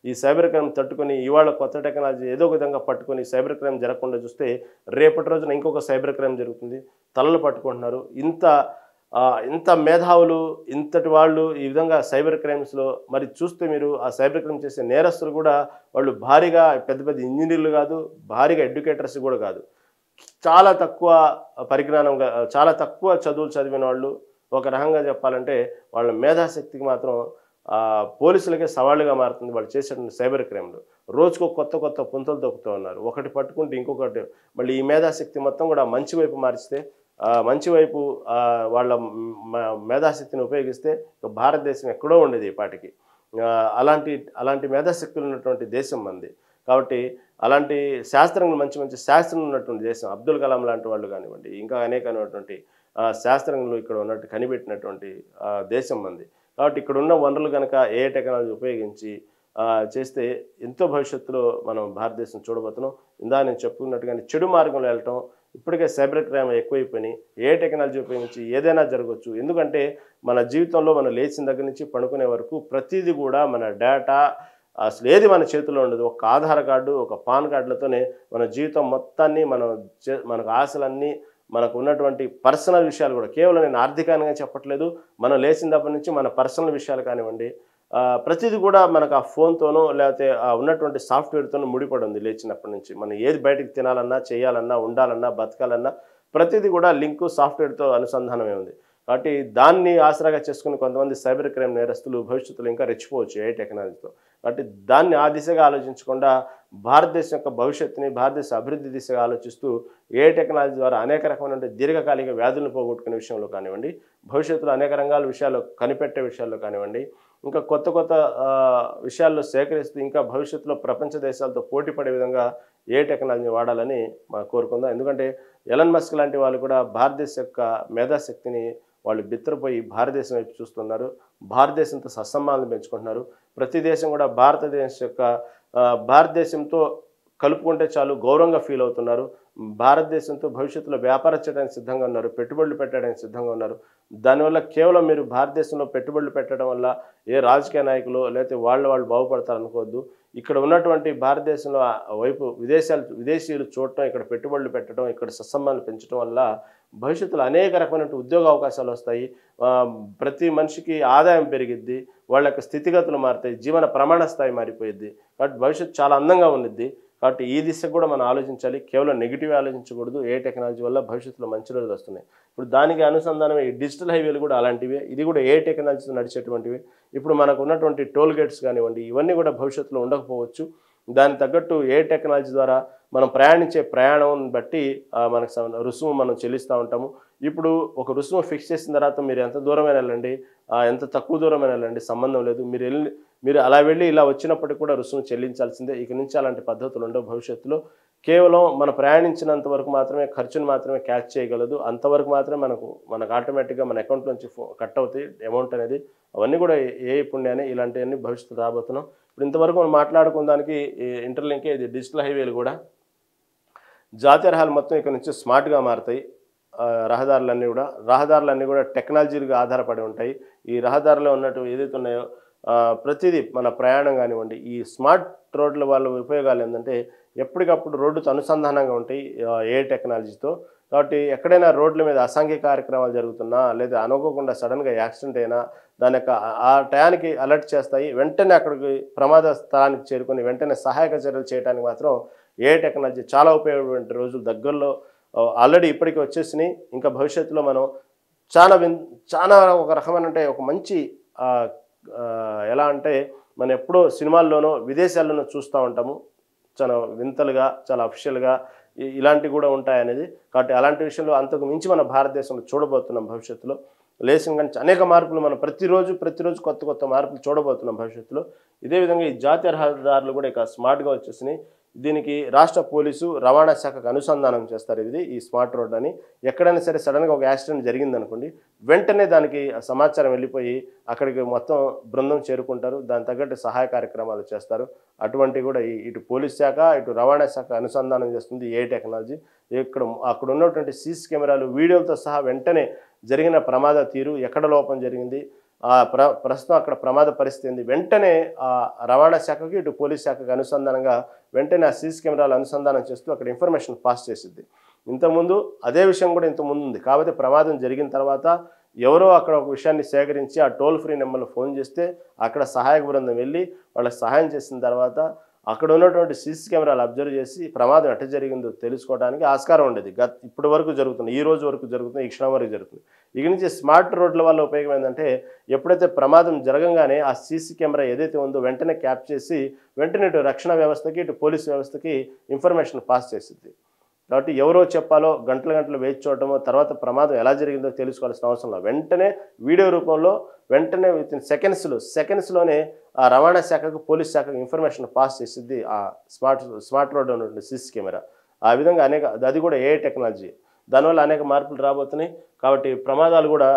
ఈ సైబర్ క్రైమ్ తట్టుకొని ఇవాళ కొత్త టెక్నాలజీ ఏదో విధంగా పట్టుకొని సైబర్ క్రైమ్ జరగకుండా చూస్తే రేపటి రోజున ఇంకొక సైబర్ క్రైమ్ జరుగుతుంది. తలలు పట్టుకుంటున్నారు. ఇంత మేధావులు, ఇంతటి వాళ్ళు ఈ విధంగా సైబర్ క్రైమ్స్లో మరి చూస్తే మీరు ఆ సైబర్ క్రైమ్ చేసే నేరస్తులు కూడా వాళ్ళు భారీగా పెద్ద ఇంజనీర్లు కాదు, భారీగా ఎడ్యుకేటర్స్ కూడా కాదు, చాలా తక్కువ పరిజ్ఞానంగా చాలా తక్కువ చదువులు చదివిన వాళ్ళు. ఒక రకంగా చెప్పాలంటే వాళ్ళ మేధాశక్తికి మాత్రం పోలీసులకే సవాళ్ళుగా మారుతుంది వాళ్ళు చేసేటువంటి సైబర్ క్రైమ్లు. రోజుకు కొత్త పుంతలు తొక్కుతూ ఉన్నారు. ఒకటి పట్టుకుంటే ఇంకొకటి మళ్ళీ ఈ మేధాశక్తి మొత్తం కూడా మంచి వైపు మార్చితే మంచి వైపు వాళ్ళ మేధాశక్తిని ఉపయోగిస్తే భారతదేశం ఎక్కడో ఉండేది ఈ పాటికి. అలాంటి మేధాశక్తులు ఉన్నటువంటి దేశం మంది. కాబట్టి అలాంటి శాస్త్రంలో మంచి శాస్త్రం ఉన్నటువంటి దేశం. అబ్దుల్ కలాం లాంటి వాళ్ళు కానివ్వండి, ఇంకా అనేకమైనటువంటి శాస్త్రంలో ఇక్కడ ఉన్నట్టు కనిపెట్టినటువంటి దేశం మంది. కాబట్టి ఇక్కడ ఉన్న వనరులు కనుక ఏ టెక్నాలజీ ఉపయోగించి చేస్తే ఎంతో భవిష్యత్తులో మనం భారతదేశం చూడబోతున్నాం. ఇందా నేను చెప్పుకున్నట్టుగానే చెడు మార్గంలో వెళ్ళటం, ఇప్పటికే సైబర్ క్రైమ్ ఎక్కువైపోయినాయి. ఏ టెక్నాలజీ ఉపయోగించి ఏదైనా జరగవచ్చు. ఎందుకంటే మన జీవితంలో మనం లేచిన దగ్గర నుంచి పడుకునే వరకు ప్రతిదీ కూడా మన డేటా అసలు ఏది మన చేతిలో ఉండదు. ఒక ఆధార్ కార్డు, ఒక పాన్ కార్డులతోనే మన జీవితం మొత్తాన్ని మనకు ఆశలన్నీ, మనకు ఉన్నటువంటి పర్సనల్ విషయాలు కూడా, కేవలం నేను ఆర్థికంగా చెప్పట్లేదు, మనం లేచినప్పటి నుంచి మన పర్సనల్ విషయాలు కానివ్వండి, ప్రతిదీ కూడా మనకు ఆ ఫోన్తోనో లేకపోతే ఉన్నటువంటి సాఫ్ట్వేర్తోనూ ముడిపడి ఉంది. లేచినప్పటి నుంచి మనం ఏది బయటకు తినాలన్నా, చేయాలన్నా, ఉండాలన్నా, బతకాలన్నా ప్రతిదీ కూడా లింకు సాఫ్ట్వేర్తో అనుసంధానమే ఉంది. కాబట్టి దాన్ని ఆసరాగా చేసుకుని కొంతమంది సైబర్ క్రైమ్ నేరస్తులు భవిష్యత్తులో ఇంకా రెచ్చిపోవచ్చు ఏ టెక్నాలజీతో. కాబట్టి దాన్ని ఆ దిశగా ఆలోచించకుండా భారతదేశం యొక్క భవిష్యత్తుని, భారతదేశ అభివృద్ధి దిశగా ఆలోచిస్తూ ఏ టెక్నాలజీ ద్వారా అనేక రకమైన దీర్ఘకాలిక వ్యాధులను పోగొట్టుకునే విషయంలో కానివ్వండి, భవిష్యత్తులో అనేక రంగాల విషయాలు కనిపెట్టే విషయాల్లో కానివ్వండి, ఇంకా కొత్త విషయాల్లో సేకరిస్తూ ఇంకా భవిష్యత్తులో ప్రపంచ దేశాలతో పోటీ పడే విధంగా ఏ టెక్నాలజీని వాడాలని కోరుకుందాం. ఎందుకంటే ఎలన్ మస్క్ లాంటి వాళ్ళు కూడా భారతదేశం యొక్క మేధాశక్తిని వాళ్ళు బిత్తరపోయి భారతదేశం వైపు చూస్తున్నారు. భారతదేశంతో సత్సంబంధాలు పెంచుకుంటున్నారు. ప్రతి దేశం కూడా భారతదేశంతో కలుపుకుంటే చాలు గౌరవంగా ఫీల్ అవుతున్నారు. భారతదేశంతో భవిష్యత్తులో వ్యాపారం చేయడానికి సిద్ధంగా ఉన్నారు, పెట్టుబడులు పెట్టడానికి సిద్ధంగా ఉన్నారు. దానివల్ల కేవలం మీరు భారతదేశంలో పెట్టుబడులు పెట్టడం వల్ల ఏ రాజకీయ నాయకులు లేకపోతే వాళ్ళు బాగుపడతారనుకోవద్దు. ఇక్కడ ఉన్నటువంటి భారతదేశంలో వైపు విదేశీయులు చూడటం, ఇక్కడ పెట్టుబడులు పెట్టడం, ఇక్కడ సత్సంబంధాలు పెంచడం వల్ల భవిష్యత్తులో అనేక రకమైన ఉద్యోగ అవకాశాలు వస్తాయి. ప్రతి మనిషికి ఆదాయం పెరిగిద్ది, వాళ్ళ యొక్క స్థితిగతులు మారుతాయి, జీవన ప్రమాణ స్థాయి మారిపోయిద్ది. కాబట్టి భవిష్యత్తు చాలా అందంగా ఉండిద్ది. కాబట్టి ఈ దిశకు కూడా మనం ఆలోచించాలి. కేవలం నెగిటివ్ ఆలోచించకూడదు. ఏ టెక్నాలజీ వల్ల భవిష్యత్తులో మంచి రోజులు వస్తున్నాయి. ఇప్పుడు దానికి అనుసంధానమే ఈ డిజిటల్ హైవేలు కూడా అలాంటివే. ఇది కూడా ఏ టెక్నాలజీతో నడిచేటువంటివి. ఇప్పుడు మనకు ఉన్నటువంటి టోల్ గేట్స్ కానివ్వండి, ఇవన్నీ కూడా భవిష్యత్తులో ఉండకపోవచ్చు. దానికి తగ్గట్టు ఏ టెక్నాలజీ ద్వారా మనం ప్రయాణించే ప్రయాణం బట్టి మనకు రుసుము మనం చెల్లిస్తూ ఉంటాము. ఇప్పుడు ఒక రుసుము ఫిక్స్ చేసిన తర్వాత మీరు ఎంత దూరమైనా వెళ్ళండి, ఎంత తక్కువ దూరమైనా వెళ్ళండి, సంబంధం లేదు. మీరు అలా వెళ్ళి ఇలా వచ్చినప్పటికి కూడా రుసుము చెల్లించాల్సిందే. ఇక నుంచి అలాంటి పద్ధతులు ఉండవు భవిష్యత్తులో. కేవలం మనం ప్రయాణించినంత వరకు మాత్రమే ఖర్చును మాత్రమే క్యాచ్ చేయగలదు. అంతవరకు మాత్రమే మనకు ఆటోమేటిక్గా మన అకౌంట్ నుంచి కట్ అవుతాయి అమౌంట్ అనేది. అవన్నీ కూడా ఏ పుణ్యాన్ని ఇలాంటివన్నీ భవిష్యత్తు రాబోతున్నాం. ఇప్పుడు ఇంతవరకు మనం మాట్లాడుకున్న దానికి ఇంటర్లింకే ఇది డిజిటల్ హైవేలు కూడా జాతీయ రహదారులు మొత్తం ఇక్కడ నుంచి స్మార్ట్గా మారుతాయి. రహదారులన్నీ కూడా టెక్నాలజీగా ఆధారపడి ఉంటాయి. ఈ రహదారిలో ఉన్నట్టు ఏదైతే ఉన్నాయో ప్రతిదీ మన ప్రయాణం కానివ్వండి, ఈ స్మార్ట్ రోడ్ల వల్ల ఉపయోగాలు ఏంటంటే ఎప్పటికప్పుడు రోడ్డుతో అనుసంధానంగా ఉంటాయి ఏ టెక్నాలజీతో. కాబట్టి ఎక్కడైనా రోడ్ల మీద అసాంఘిక కార్యక్రమాలు జరుగుతున్నా లేదా అనుకోకుండా సడన్గా యాక్సిడెంట్ అయినా దాని యొక్క ఆ టయానికి అలర్ట్ చేస్తాయి. వెంటనే అక్కడికి ప్రమాద స్థలానికి చేరుకొని వెంటనే సహాయక చర్యలు చేయడానికి మాత్రం ఏ టెక్నాలజీ చాలా ఉపయోగపడే రోజులు దగ్గరలో ఆల్రెడీ ఇప్పటికీ వచ్చేసినాయి. ఇంకా భవిష్యత్తులో మనం చాలా ఒక రకమైన ఒక మంచి ఎలా అంటే మనం ఎప్పుడో సినిమాల్లోనో విదేశాల్లోనో చూస్తూ ఉంటాము. చాలా వింతలుగా, చాలా అఫిషియల్గా ఇలాంటివి కూడా ఉంటాయనేది. కాబట్టి అలాంటి విషయంలో అంతకు మించి మన భారతదేశంలో చూడబోతున్నాం భవిష్యత్తులో. లేచిన కానీ అనేక మార్పులు మనం ప్రతిరోజు కొత్త మార్పులు చూడబోతున్నాం భవిష్యత్తులో. ఇదే విధంగా ఈ జాతీయ రహదారులు కూడా ఇక స్మార్ట్గా వచ్చేసినాయి. దీనికి రాష్ట్ర పోలీసు రవాణా శాఖకు అనుసంధానం చేస్తారు. ఈ స్మార్ట్ రోడ్ అని ఎక్కడైనా సరే సడన్గా ఒక యాక్సిడెంట్ జరిగిందనుకోండి, వెంటనే దానికి సమాచారం వెళ్ళిపోయి అక్కడికి మొత్తం బృందం చేరుకుంటారు. దాని తగ్గట్టు సహాయ కార్యక్రమాలు చేస్తారు. అటువంటివి కూడా ఇటు పోలీస్ శాఖ ఇటు రవాణా శాఖ అనుసంధానం చేస్తుంది ఏ టెక్నాలజీ. అక్కడ ఉన్నటువంటి సీసీ కెమెరాలు వీడియోలతో సహా వెంటనే జరిగిన ప్రమాద తీరు, ఎక్కడ లోపం జరిగింది, ప్రస్తుతం అక్కడ ప్రమాద పరిస్థితి ఏంది, వెంటనే రవాణా శాఖకి ఇటు పోలీస్ శాఖకి అనుసంధానంగా వెంటనే ఆ సీసీ కెమెరాలు అనుసంధానం చేస్తూ అక్కడ ఇన్ఫర్మేషన్ పాస్ చేసిద్ది. ఇంతకుముందు అదే విషయం కూడా ఇంతకుముందు ఉంది. కాబట్టి ప్రమాదం జరిగిన తర్వాత ఎవరో అక్కడ ఒక విషయాన్ని సేకరించి ఆ టోల్ ఫ్రీ నెంబర్లో ఫోన్ చేస్తే అక్కడ సహాయక బృందం వెళ్ళి వాళ్ళకి సహాయం చేసిన తర్వాత అక్కడ ఉన్నటువంటి సీసీ కెమెరాలు అబ్జర్వ్ చేసి ప్రమాదం ఎట్ట జరిగిందో తెలుసుకోవడానికి ఆస్కారం ఉండేది. ఇప్పటి వరకు జరుగుతుంది, ఈ రోజు వరకు జరుగుతుంది, ఈ క్షణం వరకు జరుగుతుంది. ఇక నుంచి స్మార్ట్ రోడ్ల వల్ల ఉపయోగం ఏంటంటే ఎప్పుడైతే ప్రమాదం జరగంగానే ఆ సీసీ కెమెరా ఏదైతే ఉందో వెంటనే క్యాప్ చేసి వెంటనే ఇటు రక్షణ వ్యవస్థకి ఇటు పోలీసు వ్యవస్థకి ఇన్ఫర్మేషన్ పాస్ చేసింది. కాబట్టి ఎవరో చెప్పాలో గంటలు వేచి చూడటమో తర్వాత ప్రమాదం ఎలా జరిగిందో తెలుసుకోవాల్సిన అవసరం లేదు. వెంటనే వీడియో రూపంలో వెంటనే విత్ ఇన్ సెకండ్స్లోనే ఆ రవాణా శాఖకు పోలీస్ శాఖకు ఇన్ఫర్మేషన్ పాస్ చేసిద్ది ఆ స్మార్ట్ రోడ్ ఉన్నటువంటి సీసీ కెమెరా. ఆ విధంగా అది కూడా ఏ టెక్నాలజీ. దానివల్ల అనేక మార్పులు రాబోతున్నాయి. కాబట్టి ప్రమాదాలు కూడా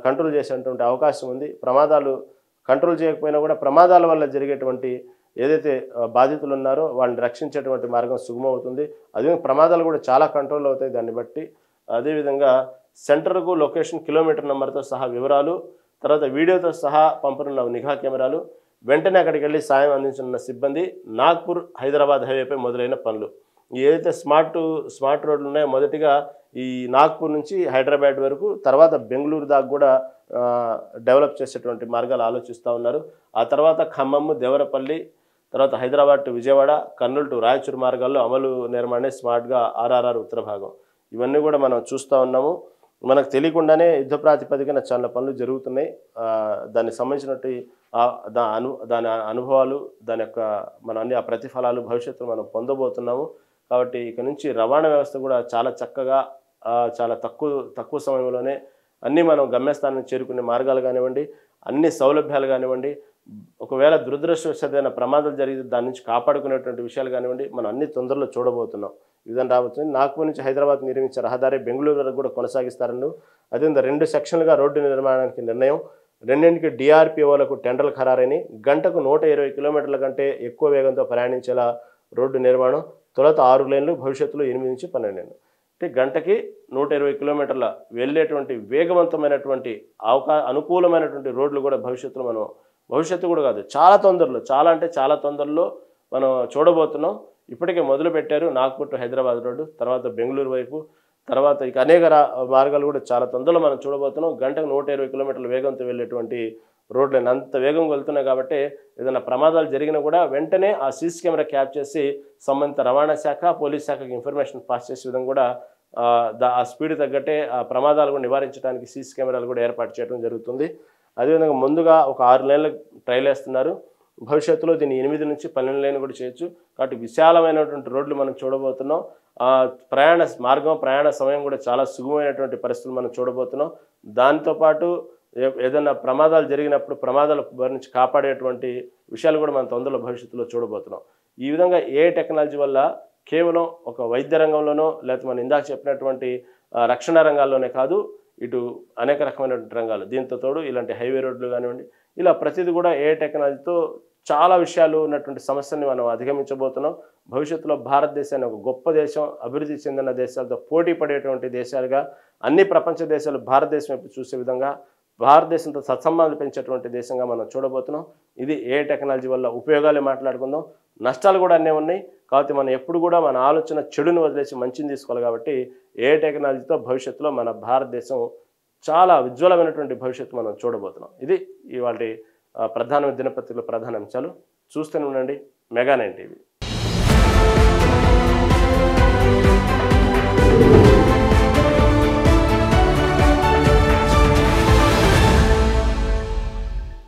కంట్రోల్ చేసేటువంటి అవకాశం ఉంది. ప్రమాదాలు కంట్రోల్ చేయకపోయినా కూడా ప్రమాదాల వల్ల జరిగేటువంటి ఏదైతే బాధితులు ఉన్నారో వాళ్ళని రక్షించేటువంటి మార్గం సుగమవుతుంది. అదే ప్రమాదాలు కూడా చాలా కంట్రోల్ అవుతాయి దాన్ని బట్టి. అదేవిధంగా సెంటర్కు లొకేషన్ కిలోమీటర్ నెంబర్తో సహా వివరాలు, తర్వాత వీడియోతో సహా పంపనున్న నిఘా కెమెరాలు, వెంటనే అక్కడికి వెళ్ళి సాయం అందించనున్న సిబ్బంది, నాగ్పూర్ హైదరాబాద్ హైవేపై మొదలైన పనులు. ఏదైతే స్మార్ట్ రోడ్లు ఉన్నాయో మొదటిగా ఈ నాగ్పూర్ నుంచి హైదరాబాద్ వరకు, తర్వాత బెంగళూరు దాకా కూడా డెవలప్ చేసేటువంటి మార్గాలు ఆలోచిస్తూ ఉన్నారు. ఆ తర్వాత ఖమ్మం, దేవరపల్లి, తర్వాత హైదరాబాద్ టు విజయవాడ, కర్నూలు టు రాయచూరు మార్గాల్లో అమలు నిర్మాణే స్మార్ట్గా ఆర్ఆర్ఆర్ ఉత్తర భాగం. ఇవన్నీ కూడా మనం చూస్తూ ఉన్నాము. మనకు తెలియకుండానే యుద్ధ ప్రాతిపదికన చాలా పనులు జరుగుతున్నాయి. దానికి సంబంధించినట్టు దాని అనుభవాలు, దాని యొక్క మన అన్ని ఆ ప్రతిఫలాలు భవిష్యత్తులో మనం పొందబోతున్నాము. కాబట్టి ఇక నుంచి రవాణా వ్యవస్థ కూడా చాలా చక్కగా చాలా తక్కువ సమయంలోనే అన్నీ మనం గమ్యస్థానానికి చేరుకునే మార్గాలు కానివ్వండి, అన్ని సౌలభ్యాలు కానివ్వండి, ఒకవేళ దురదృష్టవశాత్తైన ప్రమాదాలు జరిగితే దాని నుంచి కాపాడుకునేటువంటి విషయాలు కానివ్వండి, మనం అన్ని తొందరలో చూడబోతున్నాం. ఈ విధంగా రాబోతుంది. నాగ్పూర్ నుంచి హైదరాబాద్ నిర్మించే రహదారి బెంగళూరు వరకు కూడా కొనసాగిస్తారని, అదే 2 సెక్షన్లుగా రోడ్డు నిర్మాణానికి నిర్ణయం, రెండింటికి డిఆర్పిఓలకు టెండర్లు ఖరారని, గంటకు 120 కిలోమీటర్ల కంటే ఎక్కువ వేగంతో ప్రయాణించేలా రోడ్డు నిర్మాణం, తొలుత 6 లేన్లు, భవిష్యత్తులో 8 నుంచి 12 లేన్లు. అంటే గంటకి 120 కిలోమీటర్ల వెళ్ళేటువంటి వేగవంతమైనటువంటి అనుకూలమైనటువంటి రోడ్లు కూడా భవిష్యత్తు కూడా కాదు, చాలా తొందరలో మనం చూడబోతున్నాం. ఇప్పటికే మొదలు పెట్టారు నాగ్పూర్ టు హైదరాబాద్ రోడ్డు, తర్వాత బెంగళూరు వైపు, తర్వాత ఇక అనేక మార్గాలు కూడా చాలా తొందరలో మనం చూడబోతున్నాం. గంటకు 120 కిలోమీటర్ల వేగంతో వెళ్ళేటువంటి రోడ్లు అంత వేగంగా వెళ్తున్నాయి కాబట్టి ఏదైనా ప్రమాదాలు జరిగినా కూడా వెంటనే ఆ సీసీ కెమెరా క్యాప్ చేసి సంబంధిత రవాణా శాఖ పోలీస్ శాఖకి ఇన్ఫర్మేషన్ పాస్ చేసే విధంగా కూడా ఆ స్పీడ్ తగ్గట్టే ఆ ప్రమాదాలు కూడా నివారించడానికి సీసీ కెమెరాలు కూడా ఏర్పాటు చేయడం జరుగుతుంది. అదేవిధంగా ముందుగా ఒక 6 నెలలు ట్రయల్ వేస్తున్నారు. భవిష్యత్తులో దీన్ని 8 నుంచి 12 లైన్ కూడా చేయొచ్చు. కాబట్టి విశాలమైనటువంటి రోడ్లు మనం చూడబోతున్నాం. ప్రయాణ మార్గం ప్రయాణ సమయం కూడా చాలా సుగమమైనటువంటి పరిస్థితులు మనం చూడబోతున్నాం. దాంతోపాటు ఏదైనా ప్రమాదాలు జరిగినప్పుడు ప్రమాదాల బారి నుంచి కాపాడేటువంటి విషయాలు కూడా మనం తొందరలో భవిష్యత్తులో చూడబోతున్నాం. ఈ విధంగా టెక్నాలజీ వల్ల కేవలం ఒక వైద్య రంగంలోనో లేకపోతే మనం ఇందాక చెప్పినటువంటి రక్షణ రంగాల్లోనే కాదు, ఇటు అనేక రకమైనటువంటి రంగాలు దీంతో తోడు ఇలాంటి హైవే రోడ్లు కానివ్వండి, ఇలా ప్రతిదీ కూడా టెక్నాలజీతో చాలా విషయాలు ఉన్నటువంటి సమస్యల్ని మనం అధిగమించబోతున్నాం. భవిష్యత్తులో భారతదేశాన్ని ఒక గొప్ప దేశం, అభివృద్ధి చెందిన దేశాలతో పోటీ పడేటువంటి దేశాలుగా అన్ని ప్రపంచ దేశాలు భారతదేశం వైపు చూసే విధంగా భారతదేశంతో సత్సంబంధాలు పెంచేటువంటి దేశంగా మనం చూడబోతున్నాం. ఇది టెక్నాలజీ వల్ల ఉపయోగాలే మాట్లాడుకుందాం. నష్టాలు కూడా అన్నీ ఉన్నాయి. కాబట్టి మనం ఎప్పుడు కూడా మన ఆలోచన చెడుని వదిలేసి మంచిని తీసుకోవాలి. కాబట్టి టెక్నాలజీతో భవిష్యత్తులో మన భారతదేశం చాలా ఉజ్వలమైనటువంటి భవిష్యత్తు మనం చూడబోతున్నాం. ఇది ఇవాళ ప్రధాన దినపత్రికల ప్రధాన అంశాలు. చూస్తూనే ఉండండి మెగా 9 టీవీ.